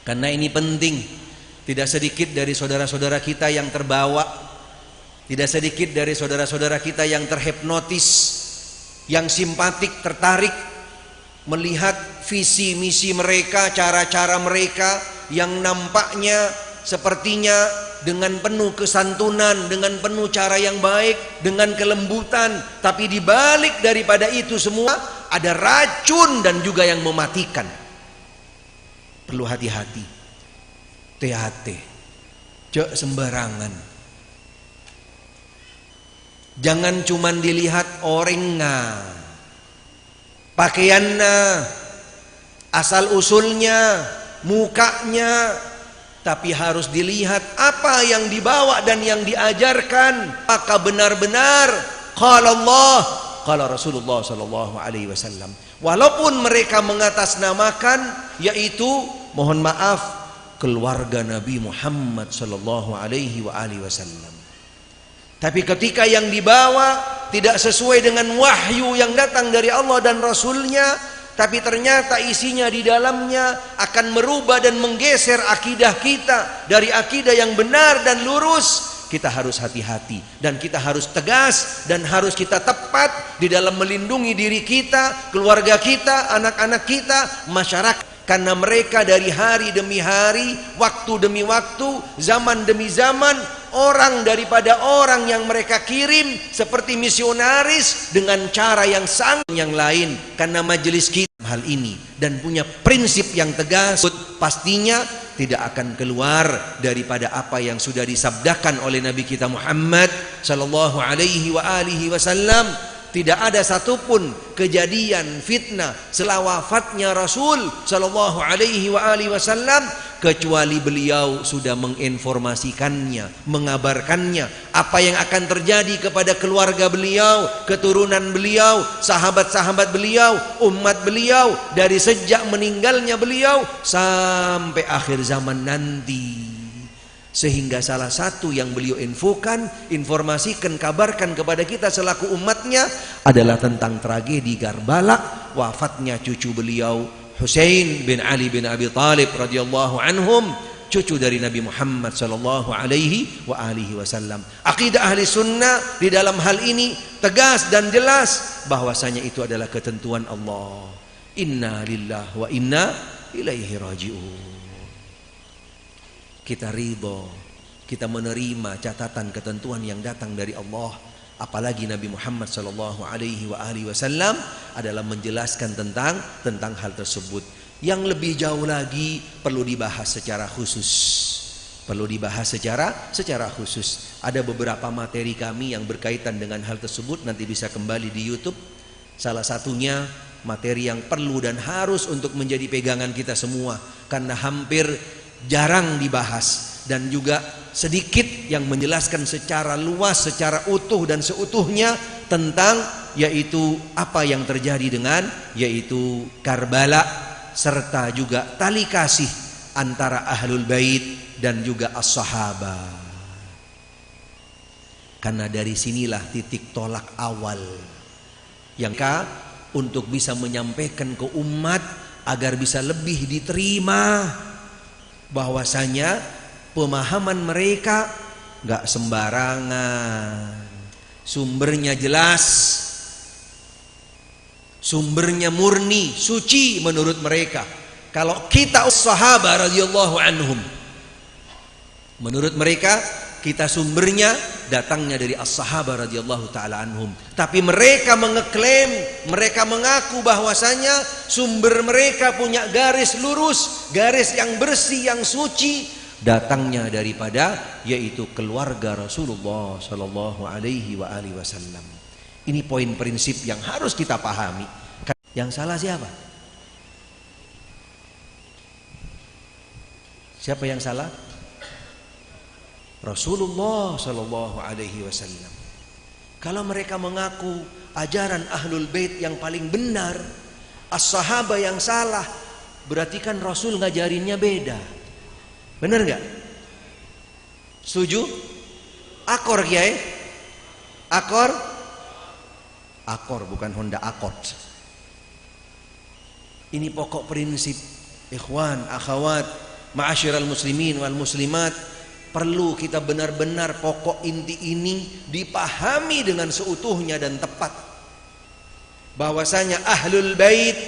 Karena ini penting. Tidak sedikit dari saudara-saudara kita yang terbawa, tidak sedikit dari saudara-saudara kita yang terhipnotis, yang simpatik, tertarik melihat visi misi mereka, cara-cara mereka yang nampaknya sepertinya dengan penuh kesantunan, dengan penuh cara yang baik, dengan kelembutan, tapi di balik daripada itu semua ada racun dan juga yang mematikan. Perlu hati-hati. THT. Cek sembarangan. Jangan cuman dilihat orangnya, pakaiannya, asal usulnya, mukanya, tapi harus dilihat apa yang dibawa dan yang diajarkan. Maka benar-benar qala Allah, qala Rasulullah sallallahu alaihi wasallam. Walaupun mereka mengatasnamakan, yaitu mohon maaf, keluarga Nabi Muhammad sallallahu alaihi wasallam. Tapi ketika yang dibawa tidak sesuai dengan wahyu yang datang dari Allah dan Rasulnya, tapi ternyata isinya di dalamnya akan merubah dan menggeser akidah kita dari akidah yang benar dan lurus, kita harus hati-hati dan kita harus tegas dan harus kita tepat di dalam melindungi diri kita, keluarga kita, anak-anak kita, masyarakat. Karena mereka dari hari demi hari, waktu demi waktu, zaman demi zaman, orang daripada orang yang mereka kirim seperti misionaris dengan cara yang sangat yang lain. Karena majelis kita hal ini dan punya prinsip yang tegas, pastinya tidak akan keluar daripada apa yang sudah disabdakan oleh Nabi kita Muhammad sallallahu alaihi wasallam. Tidak ada satupun kejadian fitnah setelah wafatnya Rasul sallallahu alaihi wasallam kecuali beliau sudah menginformasikannya, mengabarkannya apa yang akan terjadi kepada keluarga beliau, keturunan beliau, sahabat-sahabat beliau, umat beliau dari sejak meninggalnya beliau sampai akhir zaman nanti. Sehingga salah satu yang beliau informasikan, kabarkan kepada kita selaku umatnya adalah tentang tragedi Karbala, wafatnya cucu beliau Husain bin Ali bin Abi Thalib radhiyallahu anhum, cucu dari Nabi Muhammad sallallahu alaihi wa alihi wasallam. Akidah ahli sunnah di dalam hal ini tegas dan jelas bahwasanya itu adalah ketentuan Allah. Inna lillahi wa inna ilaihi raji'un. Kita ridho, kita menerima catatan ketentuan yang datang dari Allah. Apalagi Nabi Muhammad sallallahu alaihi wasallam adalah menjelaskan tentang hal tersebut. Yang lebih jauh lagi perlu dibahas secara khusus. Perlu dibahas secara khusus. Ada beberapa materi kami yang berkaitan dengan hal tersebut, nanti bisa kembali di YouTube. Salah satunya materi yang perlu dan harus untuk menjadi pegangan kita semua, karena hampir jarang dibahas dan juga sedikit yang menjelaskan secara luas, secara utuh dan seutuhnya tentang yaitu apa yang terjadi dengan yaitu Karbala, serta juga tali kasih antara Ahlul Bait dan juga as-sahabah. Karena dari sinilah titik tolak awal yang untuk bisa menyampaikan ke umat agar bisa lebih diterima bahwasanya pemahaman mereka gak sembarangan, sumbernya jelas, sumbernya murni, suci menurut mereka. Kalau kita sahabat radhiyallahu anhum, menurut mereka kita sumbernya datangnya dari as-sahabah radhiyallahu taala anhum. Tapi mereka mengeklaim, mereka mengaku bahwasanya sumber mereka punya garis lurus, garis yang bersih, yang suci, datangnya daripada yaitu keluarga Rasulullah sallallahu alaihi wasallam. Ini poin prinsip yang harus kita pahami. Yang salah siapa? Siapa yang salah? Rasulullah sallallahu alaihi wasallam. Kalau mereka mengaku ajaran Ahlul Bait yang paling benar, as-sahabah yang salah, berarti kan Rasul ngajarinnya beda. Benar enggak? Setuju? Akor Kiai? Akor? Akor bukan Honda Accord. Ini pokok prinsip, ikhwan, akhwat, ma'asyiral muslimin wal muslimat. Perlu kita benar-benar pokok inti ini dipahami dengan seutuhnya dan tepat. Bahwasanya Ahlul Bait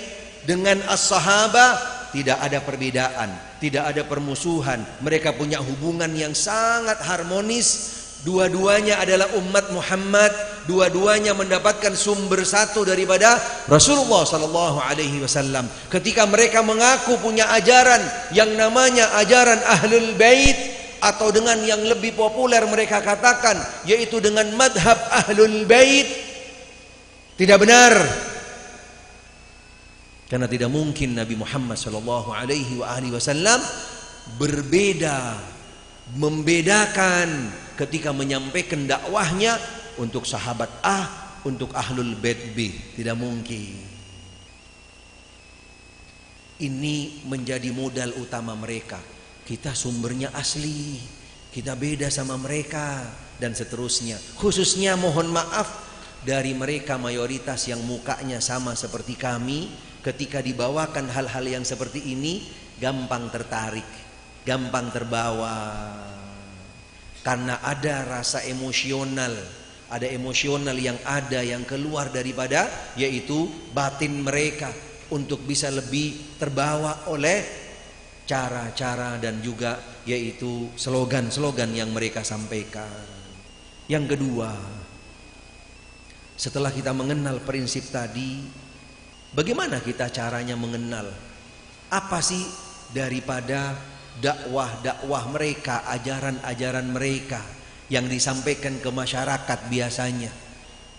dengan as-sahabah tidak ada perbedaan, tidak ada permusuhan. Mereka punya hubungan yang sangat harmonis. Dua-duanya adalah umat Muhammad, dua-duanya mendapatkan sumber satu daripada Rasulullah sallallahu alaihi wasallam. Ketika mereka mengaku punya ajaran yang namanya ajaran Ahlul Bait, atau dengan yang lebih populer mereka katakan yaitu dengan madhab Ahlul Bait, tidak benar. Karena tidak mungkin Nabi Muhammad sallallahu alaihi wasallam berbeda, membedakan ketika menyampaikan dakwahnya untuk sahabat A, untuk Ahlul Bait B. Tidak mungkin. Ini menjadi modal utama mereka. Kita sumbernya asli, kita beda sama mereka, dan seterusnya. Khususnya mohon maaf dari mereka mayoritas yang mukanya sama seperti kami, ketika dibawakan hal-hal yang seperti ini gampang tertarik, gampang terbawa. Karena ada rasa emosional, ada emosional yang ada yang keluar daripada yaitu batin mereka untuk bisa lebih terbawa oleh cara-cara dan juga yaitu slogan-slogan yang mereka sampaikan. Yang kedua, setelah kita mengenal prinsip tadi, bagaimana kita caranya mengenal apa sih daripada dakwah-dakwah mereka, ajaran-ajaran mereka yang disampaikan ke masyarakat biasanya,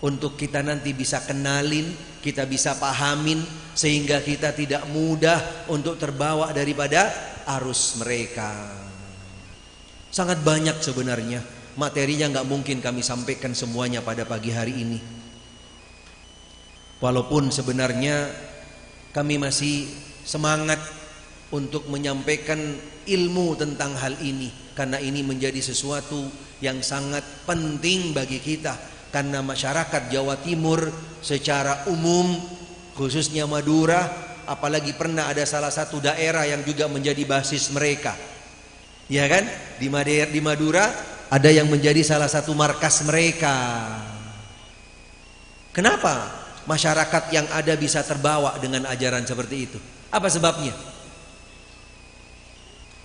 untuk kita nanti bisa kenalin, kita bisa pahamin, sehingga kita tidak mudah untuk terbawa daripada arus mereka. Sangat banyak sebenarnya materinya, nggak mungkin kami sampaikan semuanya pada pagi hari ini. Walaupun sebenarnya kami masih semangat untuk menyampaikan ilmu tentang hal ini, karena ini menjadi sesuatu yang sangat penting bagi kita. Karena masyarakat Jawa Timur secara umum, khususnya Madura, apalagi pernah ada salah satu daerah yang juga menjadi basis mereka. Ya kan? Di Madura ada yang menjadi salah satu markas mereka. Kenapa masyarakat yang ada bisa terbawa dengan ajaran seperti itu? Apa sebabnya?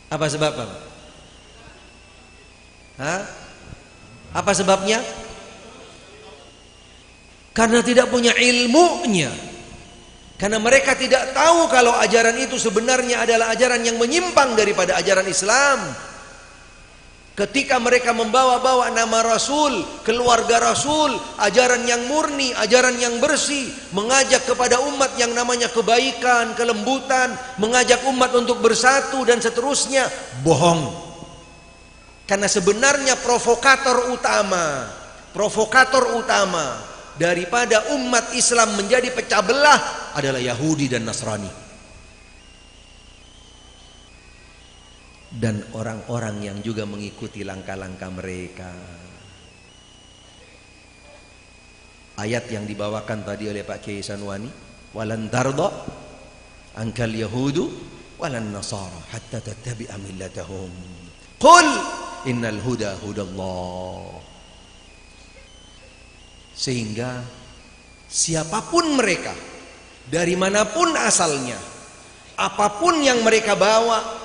Apa sebabnya? Apa sebabnya? Karena tidak punya ilmunya. Karena mereka tidak tahu kalau ajaran itu sebenarnya adalah ajaran yang menyimpang daripada ajaran Islam. Ketika mereka membawa-bawa nama Rasul, keluarga Rasul, ajaran yang murni, ajaran yang bersih, mengajak kepada umat yang namanya kebaikan, kelembutan, mengajak umat untuk bersatu dan seterusnya, bohong. Karena sebenarnya provokator utama daripada umat Islam menjadi pecah belah adalah Yahudi dan Nasrani. Dan orang-orang yang juga mengikuti langkah-langkah mereka. Ayat yang dibawakan tadi oleh Pak Kiai Sanwani, walan tarda ankal yahudu walan nasara hatta tattabi'a millatahum. Qul innal huda hudallah. Sehingga siapapun mereka, dari manapun asalnya, apapun yang mereka bawa,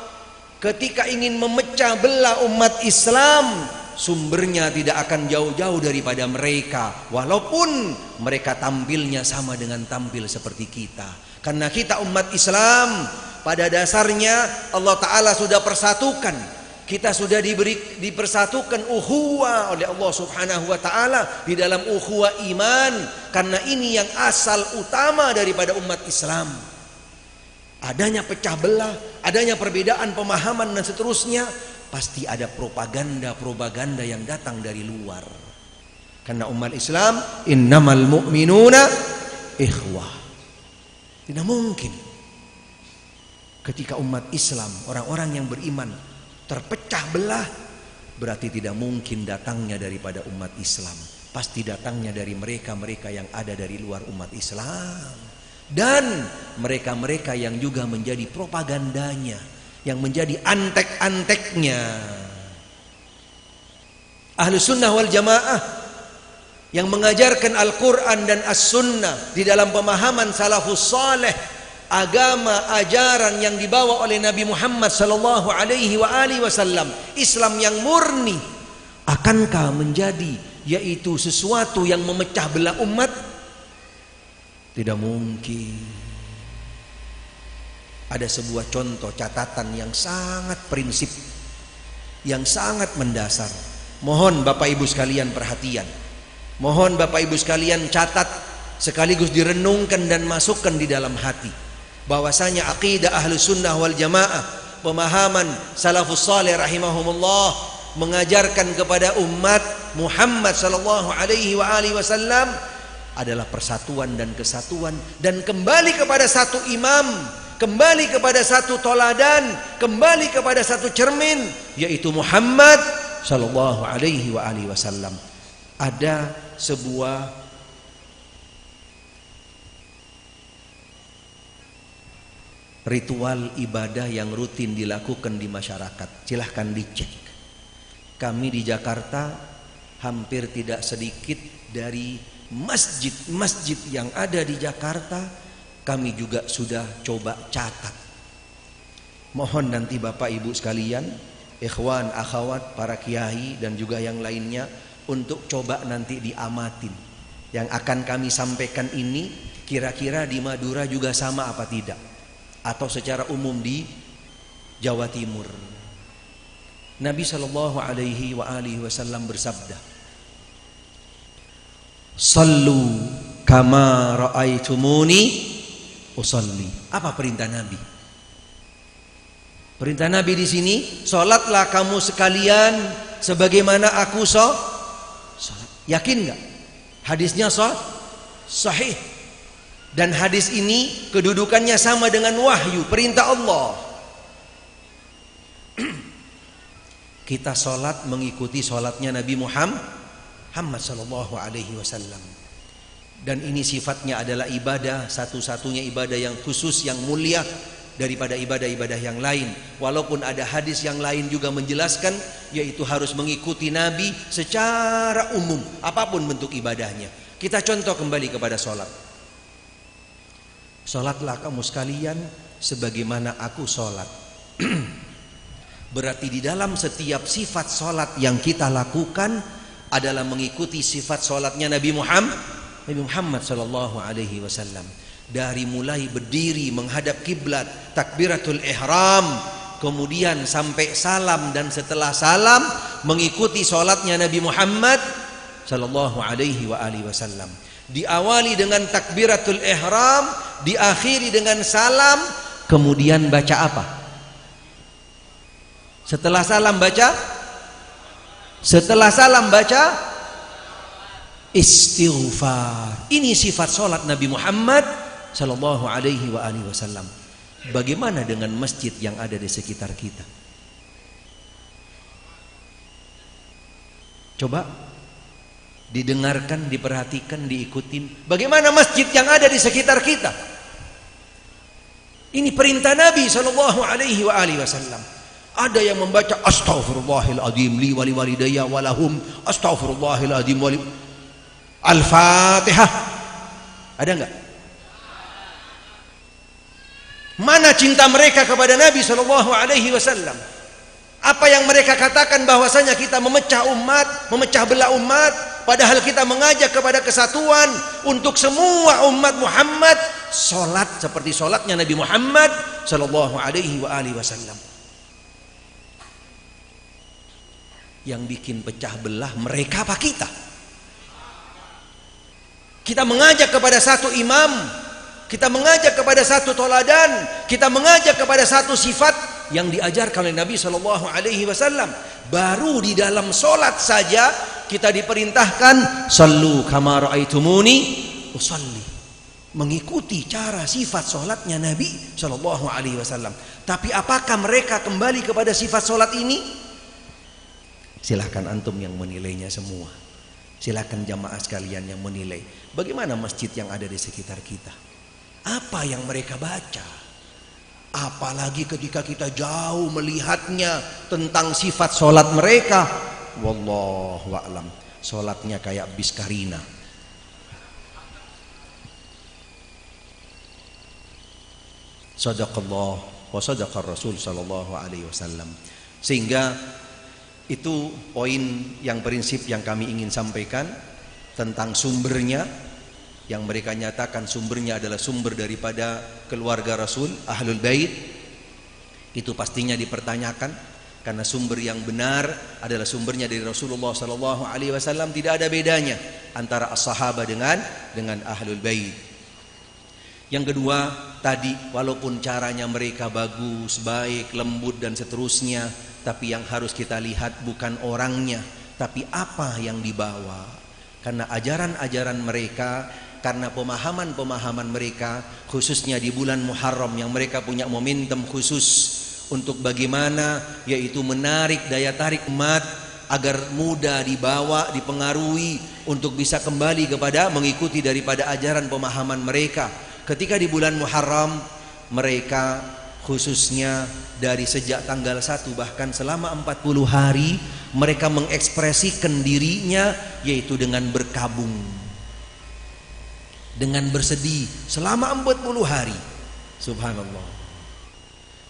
ketika ingin memecah belah umat Islam, sumbernya tidak akan jauh-jauh daripada mereka, walaupun mereka tampilnya sama dengan tampil seperti kita. Karena kita umat Islam, pada dasarnya Allah Ta'ala sudah persatukan. Kita sudah dipersatukan ukhuwah oleh Allah Subhanahu wa Ta'ala di dalam ukhuwah iman. Karena ini yang asal utama daripada umat Islam. Adanya pecah belah, adanya perbedaan pemahaman dan seterusnya, pasti ada propaganda yang datang dari luar. Karena umat Islam innamal mu'minuna ikhwah. Tidak mungkin ketika umat Islam, orang-orang yang beriman terpecah belah, berarti tidak mungkin datangnya daripada umat Islam. Pasti datangnya dari mereka-mereka yang ada dari luar umat Islam. Dan mereka-mereka yang juga menjadi propagandanya, yang menjadi antek-anteknya. Ahlus sunnah wal jamaah yang mengajarkan Al-Quran dan As-Sunnah di dalam pemahaman salafus saleh, agama ajaran yang dibawa oleh Nabi Muhammad sallallahu alaihi wasallam, Islam yang murni, akankah menjadi yaitu sesuatu yang memecah belah umat? Tidak mungkin. Ada sebuah contoh catatan yang sangat prinsip, yang sangat mendasar. Mohon Bapak Ibu sekalian perhatian. Mohon Bapak Ibu sekalian catat sekaligus direnungkan dan masukkan di dalam hati. Bahwasanya aqidah Ahlus Sunnah wal Jamaah, pemahaman salafus saleh rahimahumullah, mengajarkan kepada umat Muhammad sallallahu alaihi wasallam adalah persatuan dan kesatuan, dan kembali kepada satu imam, kembali kepada satu toladan, kembali kepada satu cermin, yaitu Muhammad sallallahu alaihi wasallam. Ada sebuah ritual ibadah yang rutin dilakukan di masyarakat. Silahkan dicek. Kami di Jakarta hampir tidak sedikit dari masjid-masjid yang ada di Jakarta, kami juga sudah coba catat. Mohon nanti Bapak Ibu sekalian, ikhwan, akhwat, para kiai dan juga yang lainnya, untuk coba nanti diamatin. Yang akan kami sampaikan ini kira-kira di Madura juga sama apa tidak, atau secara umum di Jawa Timur. Nabi sallallahu alaihi wasallam bersabda, "Sallu kama ra'aitumuni usalli." Apa perintah Nabi? Perintah Nabi di sini, salatlah kamu sekalian sebagaimana aku salat. Yakin enggak? Hadisnya sahih. Dan hadis ini kedudukannya sama dengan wahyu, perintah Allah. Kita sholat mengikuti sholatnya Nabi Muhammad sallallahu alaihi wasallam. Dan ini sifatnya adalah ibadah, satu-satunya ibadah yang khusus, yang mulia daripada ibadah-ibadah yang lain. Walaupun ada hadis yang lain juga menjelaskan, yaitu harus mengikuti Nabi secara umum, apapun bentuk ibadahnya. Kita contoh kembali kepada sholat. Sholatlah kamu sekalian sebagaimana aku sholat. Berarti di dalam setiap sifat sholat yang kita lakukan adalah mengikuti sifat sholatnya Nabi Muhammad sallallahu alaihi wasallam. Dari mulai berdiri menghadap kiblat, takbiratul ihram, kemudian sampai salam, dan setelah salam mengikuti sholatnya Nabi Muhammad sallallahu alaihi wasallam. Diawali dengan takbiratul ihram, diakhiri dengan salam, kemudian baca apa? Setelah salam baca istighfar. Ini sifat sholat Nabi Muhammad sallallahu alaihi wasallam. Bagaimana dengan masjid yang ada di sekitar kita? Coba didengarkan, diperhatikan, diikutin. Bagaimana masjid yang ada di sekitar kita? Ini perintah Nabi sallallahu alaihi wasallam. Ada yang membaca astaghfirullahaladzim li wali walidayya walahum astaghfirullahaladzim wali Al-Fatihah. Ada enggak? Mana cinta mereka kepada Nabi sallallahu alaihi wasallam? Apa yang mereka katakan bahwasanya kita memecah umat, memecah belah umat, padahal kita mengajak kepada kesatuan untuk semua umat Muhammad, salat seperti salatnya Nabi Muhammad sallallahu alaihi wasallam. Yang bikin pecah belah mereka apa kita? Kita mengajak kepada satu imam, kita mengajak kepada satu toladan, kita mengajak kepada satu sifat yang diajarkan oleh Nabi sallallahu alaihi wasallam. Baru di dalam solat saja kita diperintahkan sallu kama raaitumuni usalli, mengikuti cara sifat solatnya Nabi sallallahu alaihi wasallam. Tapi apakah mereka kembali kepada sifat solat ini? Silahkan antum yang menilainya semua. Silahkan jamaah sekalian yang menilai. Bagaimana masjid yang ada di sekitar kita? Apa yang mereka baca? Apalagi ketika kita jauh melihatnya tentang sifat solat mereka. Wallahu a'lam. Solatnya kayak bis Karina. Sadaqallah wa sadaqar Rasul sallallahu alaihi wasallam. Sehingga itu poin yang prinsip yang kami ingin sampaikan tentang sumbernya, yang mereka nyatakan sumbernya adalah sumber daripada keluarga Rasul, Ahlul Bait. Itu pastinya dipertanyakan, karena sumber yang benar adalah sumbernya dari Rasulullah sallallahu alaihi wasallam. Tidak ada bedanya antara as-sahabah dengan Ahlul Bait. Yang kedua tadi, walaupun caranya mereka bagus, baik, lembut dan seterusnya, tapi yang harus kita lihat bukan orangnya, tapi apa yang dibawa. Karena ajaran-ajaran mereka, karena pemahaman-pemahaman mereka, khususnya di bulan Muharram yang mereka punya momentum khusus untuk bagaimana, yaitu menarik daya tarik umat agar mudah dibawa, dipengaruhi untuk bisa kembali kepada mengikuti daripada ajaran pemahaman mereka. Ketika di bulan Muharram, mereka khususnya dari sejak tanggal 1 bahkan selama 40 hari mereka mengekspresikan dirinya, yaitu dengan berkabung, dengan bersedih selama 40 hari. Subhanallah.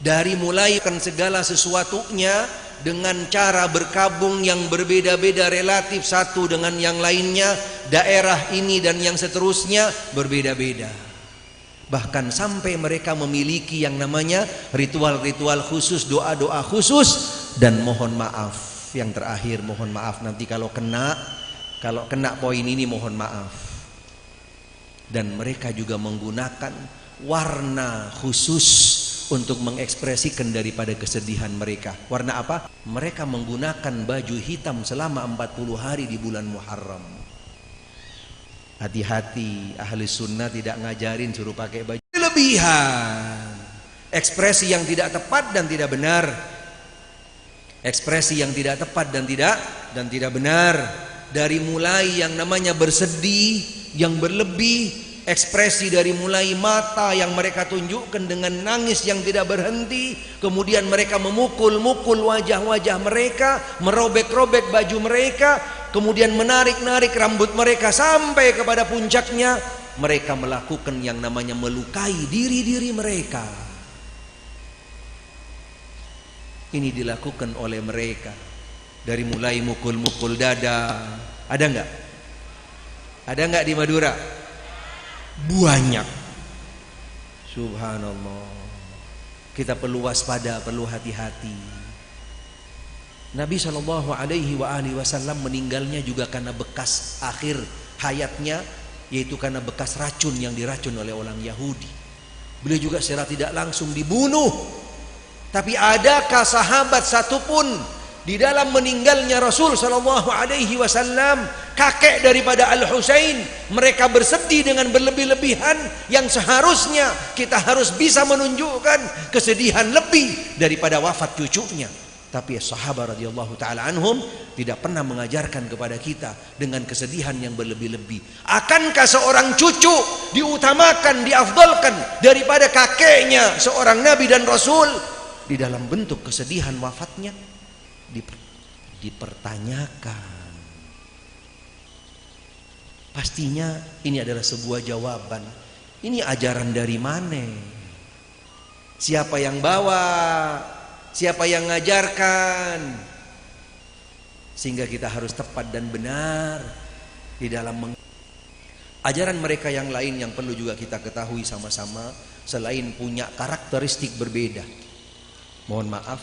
Dari mulai kan segala sesuatunya dengan cara berkabung yang berbeda-beda relatif satu dengan yang lainnya, daerah ini dan yang seterusnya berbeda-beda. Bahkan sampai mereka memiliki yang namanya ritual-ritual khusus, doa-doa khusus, dan mohon maaf. Yang terakhir mohon maaf nanti kalau kena poin ini mohon maaf. Dan mereka juga menggunakan warna khusus untuk mengekspresikan daripada kesedihan mereka. Warna apa? Mereka menggunakan baju hitam selama 40 hari di bulan Muharram. Hati-hati, ahli sunnah tidak ngajarin suruh pakai baju lebihan. Ekspresi yang tidak tepat dan tidak benar. Ekspresi yang tidak tepat dan tidak benar. Dari mulai yang namanya bersedih, yang berlebih, ekspresi dari mulai mata yang mereka tunjukkan dengan nangis yang tidak berhenti, kemudian mereka memukul-mukul wajah-wajah mereka, merobek-robek baju mereka, kemudian menarik-narik rambut mereka sampai kepada puncaknya mereka melakukan yang namanya melukai diri-diri mereka. Ini dilakukan oleh mereka dari mulai mukul-mukul dada. Ada enggak? Ada enggak di Madura? Banyak. Subhanallah. Kita perlu waspada, perlu hati-hati. Nabi SAW meninggalnya juga karena bekas akhir hayatnya, yaitu karena bekas racun yang diracun oleh orang Yahudi. Beliau juga secara tidak langsung dibunuh. Tapi adakah sahabat satupun di dalam meninggalnya Rasul SAW, kakek daripada Al-Husain, mereka bersedih dengan berlebih-lebihan yang seharusnya kita harus bisa menunjukkan kesedihan lebih daripada wafat cucunya. Tapi sahabat radhiyallahu taala anhum tidak pernah mengajarkan kepada kita dengan kesedihan yang berlebih-lebih. Akankah seorang cucu diutamakan, diafdalkan daripada kakeknya seorang nabi dan rasul di dalam bentuk kesedihan wafatnya? Dipertanyakan. Pastinya ini adalah sebuah jawaban. Ini ajaran dari mana? Siapa yang bawa? Siapa yang ngajarkan? Sehingga kita harus tepat dan benar di dalam ajaran mereka yang lain yang perlu juga kita ketahui sama-sama, selain punya karakteristik berbeda. Mohon maaf,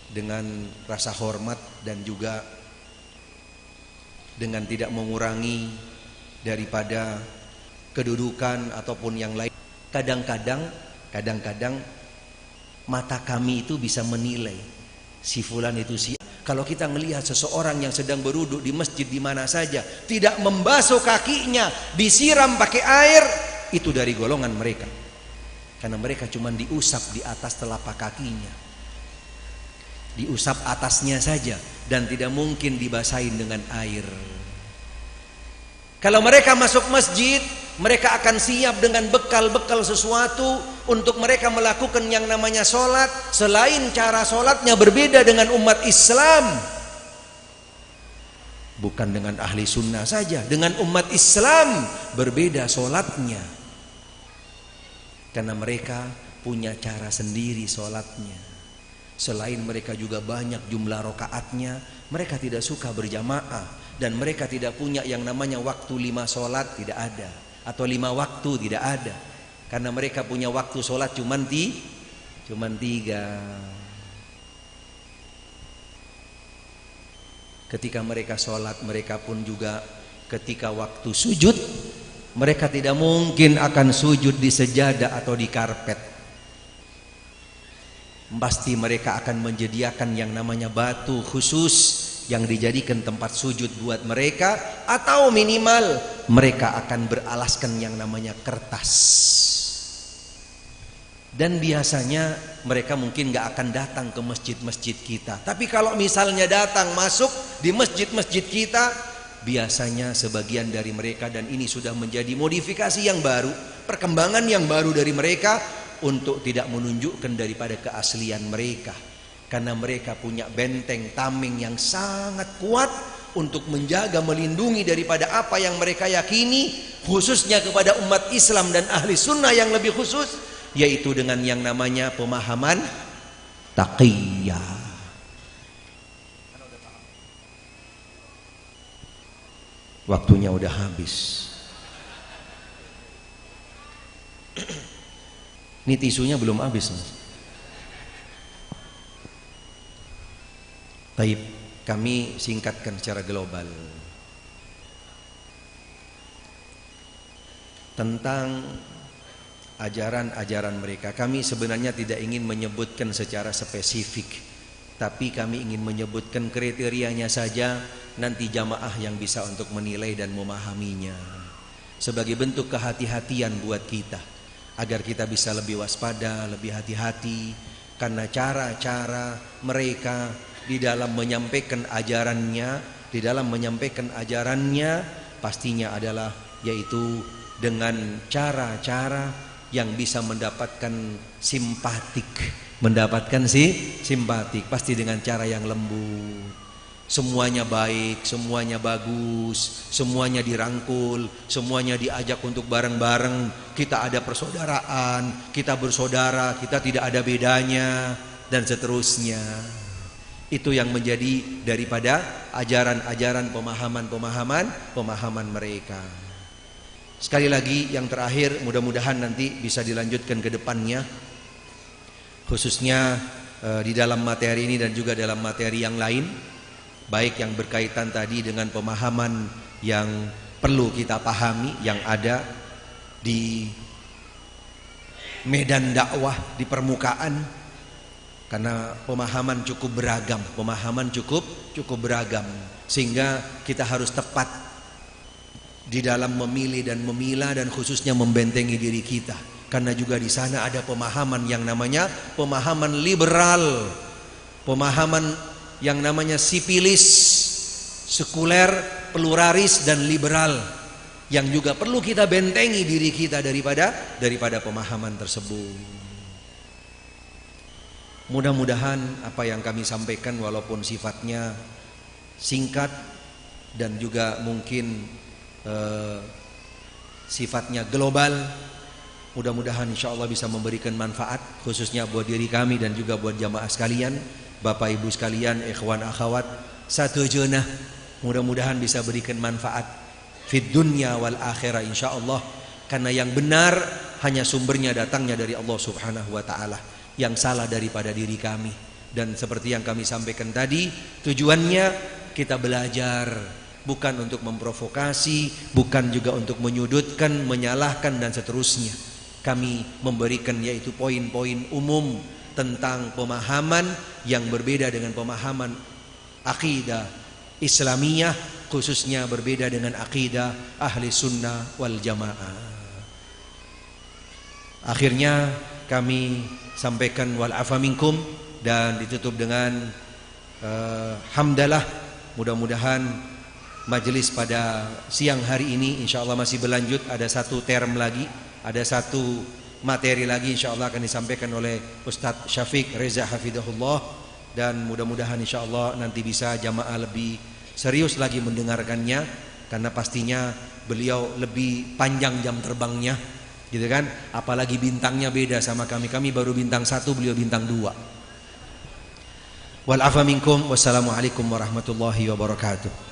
dengan rasa hormat dan juga dengan tidak mengurangi daripada kedudukan ataupun yang lain. Kadang-kadang mata kami itu bisa menilai si fulan itu si. Kalau kita melihat seseorang yang sedang berwudu di masjid di mana saja, tidak membasuh kakinya, disiram pakai air, itu dari golongan mereka. Karena mereka cuma diusap di atas telapak kakinya, diusap atasnya saja, dan tidak mungkin dibasahin dengan air. Kalau mereka masuk masjid, mereka akan siap dengan bekal-bekal sesuatu untuk mereka melakukan yang namanya sholat. Selain cara sholatnya berbeda dengan umat Islam, bukan dengan ahli sunnah saja, dengan umat Islam berbeda sholatnya. Karena mereka punya cara sendiri sholatnya. Selain mereka juga banyak jumlah rokaatnya, mereka tidak suka berjamaah, dan mereka tidak punya yang namanya waktu 5 sholat, tidak ada, atau 5 waktu, tidak ada. Karena mereka punya waktu sholat cuman 3. Ketika mereka sholat, mereka pun juga ketika waktu sujud, mereka tidak mungkin akan sujud di sejadah atau di karpet. Pasti mereka akan menyediakan yang namanya batu khusus yang dijadikan tempat sujud buat mereka, atau minimal mereka akan beralaskan yang namanya kertas. Dan biasanya mereka mungkin gak akan datang ke masjid-masjid kita. Tapi kalau misalnya datang masuk di masjid-masjid kita, biasanya sebagian dari mereka, dan ini sudah menjadi modifikasi yang baru, perkembangan yang baru dari mereka, untuk tidak menunjukkan daripada keaslian mereka. Karena mereka punya benteng tameng yang sangat kuat untuk menjaga, melindungi daripada apa yang mereka yakini, khususnya kepada umat Islam dan ahli sunnah yang lebih khusus, yaitu dengan yang namanya pemahaman taqiyah. Waktunya udah habis. Ini tisunya belum habis, Mas. Baik, kami singkatkan secara global tentang ajaran-ajaran mereka. Kami sebenarnya tidak ingin menyebutkan secara spesifik, tapi kami ingin menyebutkan kriterianya saja, nanti jamaah yang bisa untuk menilai dan memahaminya, sebagai bentuk kehati-hatian buat kita, agar kita bisa lebih waspada, lebih hati-hati. Karena cara-cara mereka di dalam menyampaikan ajarannya, pastinya adalah yaitu dengan cara-cara yang bisa mendapatkan simpatik, pasti dengan cara yang lembut. Semuanya baik, semuanya bagus, semuanya dirangkul, semuanya diajak untuk bareng-bareng. Kita ada persaudaraan, kita bersaudara, kita tidak ada bedanya, dan seterusnya. Itu yang menjadi daripada ajaran-ajaran, pemahaman mereka. Sekali lagi yang terakhir, mudah-mudahan nanti bisa dilanjutkan ke depannya, khususnya di dalam materi ini dan juga dalam materi yang lain, baik yang berkaitan tadi dengan pemahaman yang perlu kita pahami yang ada di medan dakwah, di permukaan, karena pemahaman cukup beragam, sehingga kita harus tepat di dalam memilih dan memilah, dan khususnya membentengi diri kita, karena juga di sana ada pemahaman yang namanya pemahaman liberal, pemahaman yang namanya sipilis, sekuler, pluralis, dan liberal, yang juga perlu kita bentengi diri kita daripada pemahaman tersebut. Mudah-mudahan apa yang kami sampaikan, walaupun sifatnya singkat dan juga mungkin sifatnya global, mudah-mudahan insya Allah bisa memberikan manfaat, khususnya buat diri kami dan juga buat jamaah sekalian, Bapak Ibu sekalian, ikhwan akhwat, satu jenah, mudah-mudahan bisa berikan manfaat fid dunya wal akhirah insyaallah, karena yang benar hanya sumbernya datangnya dari Allah Subhanahu wa taala, yang salah daripada diri kami. Dan seperti yang kami sampaikan tadi, tujuannya kita belajar, bukan untuk memprovokasi, bukan juga untuk menyudutkan, menyalahkan, dan seterusnya. Kami memberikan yaitu poin-poin umum tentang pemahaman yang berbeda dengan pemahaman akidah Islamiyah, khususnya berbeda dengan akidah ahli sunnah wal jamaah. Akhirnya kami sampaikan wal afa minkum, dan ditutup dengan hamdalah. Mudah-mudahan majelis pada siang hari ini insyaallah masih berlanjut, ada satu term lagi, ada satu materi lagi insyaallah akan disampaikan oleh Ustadz Syafiq Reza Hafidahullah, dan mudah-mudahan insyaallah nanti bisa jamaah lebih serius lagi mendengarkannya, karena pastinya beliau lebih panjang jam terbangnya, gitu kan, apalagi bintangnya beda sama kami baru bintang 1, beliau bintang 2. Wal afa minkum, wassalamualaikum warahmatullahi wabarakatuh.